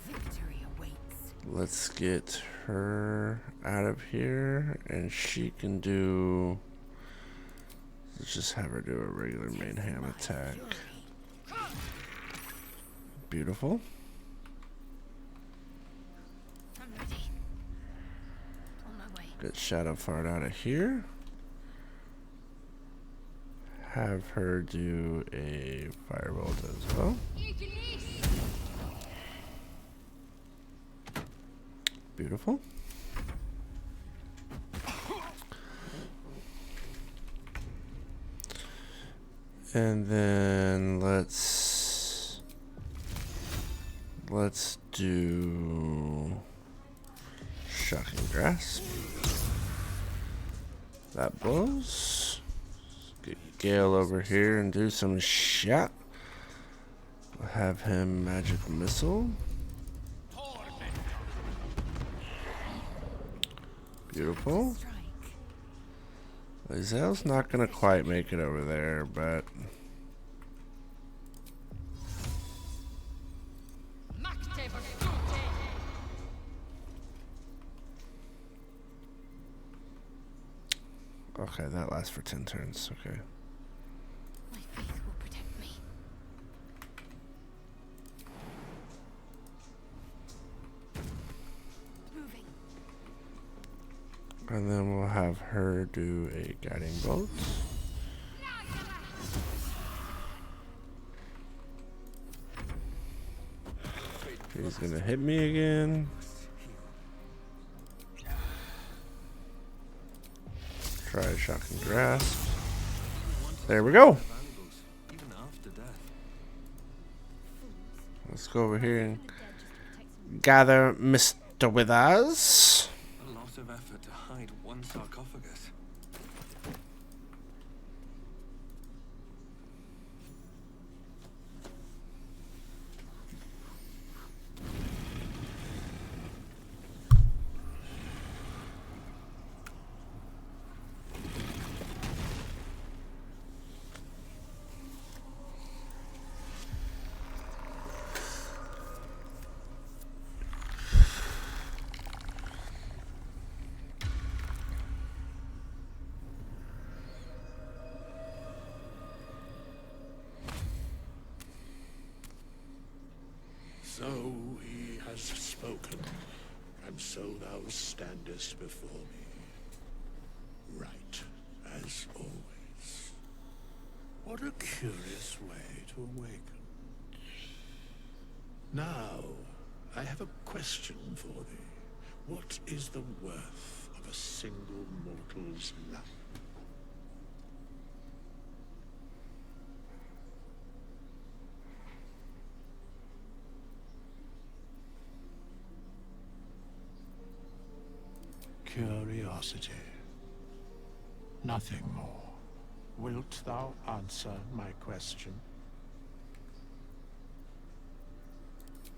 Victory awaits. Let's get her out of here, and she can do. Let's just have her do a regular main ham attack. Beautiful. I'm ready. On my way. Get Shadow Fart out of here. Have her do a firebolt as well. Beautiful. And then let's do Shocking Grasp. That blows. Get Gale over here and do some shot. We'll have him Magic Missile. Beautiful. Lae'zel's not gonna quite make it over there, but okay, that lasts for 10 turns. Okay. My faith will protect me. Moving. And then we'll have her do a guiding bolt. He's gonna hit me again. Try Shocking Grasp. There we go. Even after death. Let's go over here and gather Mr. Withers. A lot of effort to hide one sarcophagus. So he has spoken, and so thou standest before me. Right, as always. What a curious way to awaken. Now, I have a question for thee. What is the worth of a single mortal's life? Curiosity. Nothing more. Wilt thou answer my question?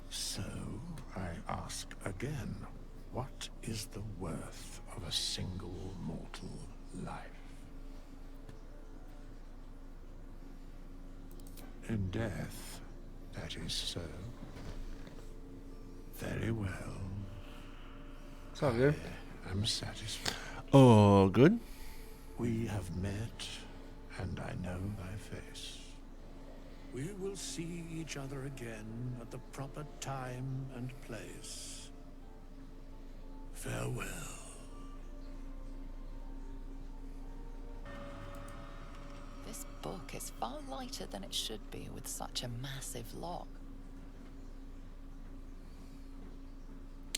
So, I ask again, what is the worth of a single mortal life? In death, that is so. Very well. It's all good. I'm satisfied. Oh, good. We have met, and I know thy face. We will see each other again at the proper time and place. Farewell. This book is far lighter than it should be with such a massive lock.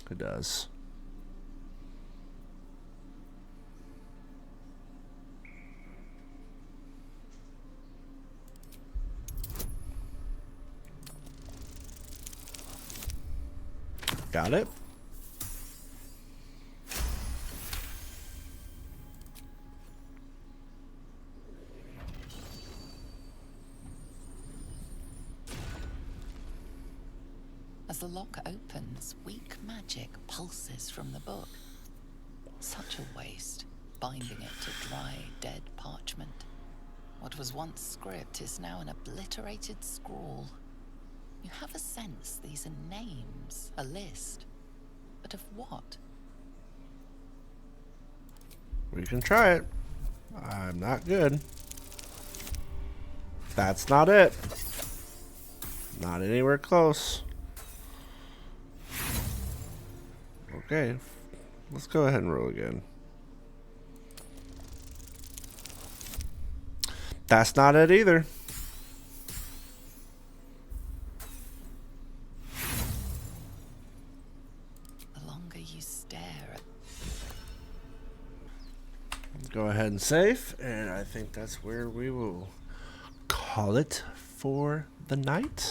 It does. Got it. As the lock opens, weak magic pulses from the book. Such a waste, binding it to dry, dead parchment. What was once script is now an obliterated scrawl. You have a sense these are names, a list. But of what? We can try it. I'm not good. That's not it. Not anywhere close. Okay. Let's go ahead and roll again. That's not it either. Go ahead and save, and I think that's where we will call it for the night.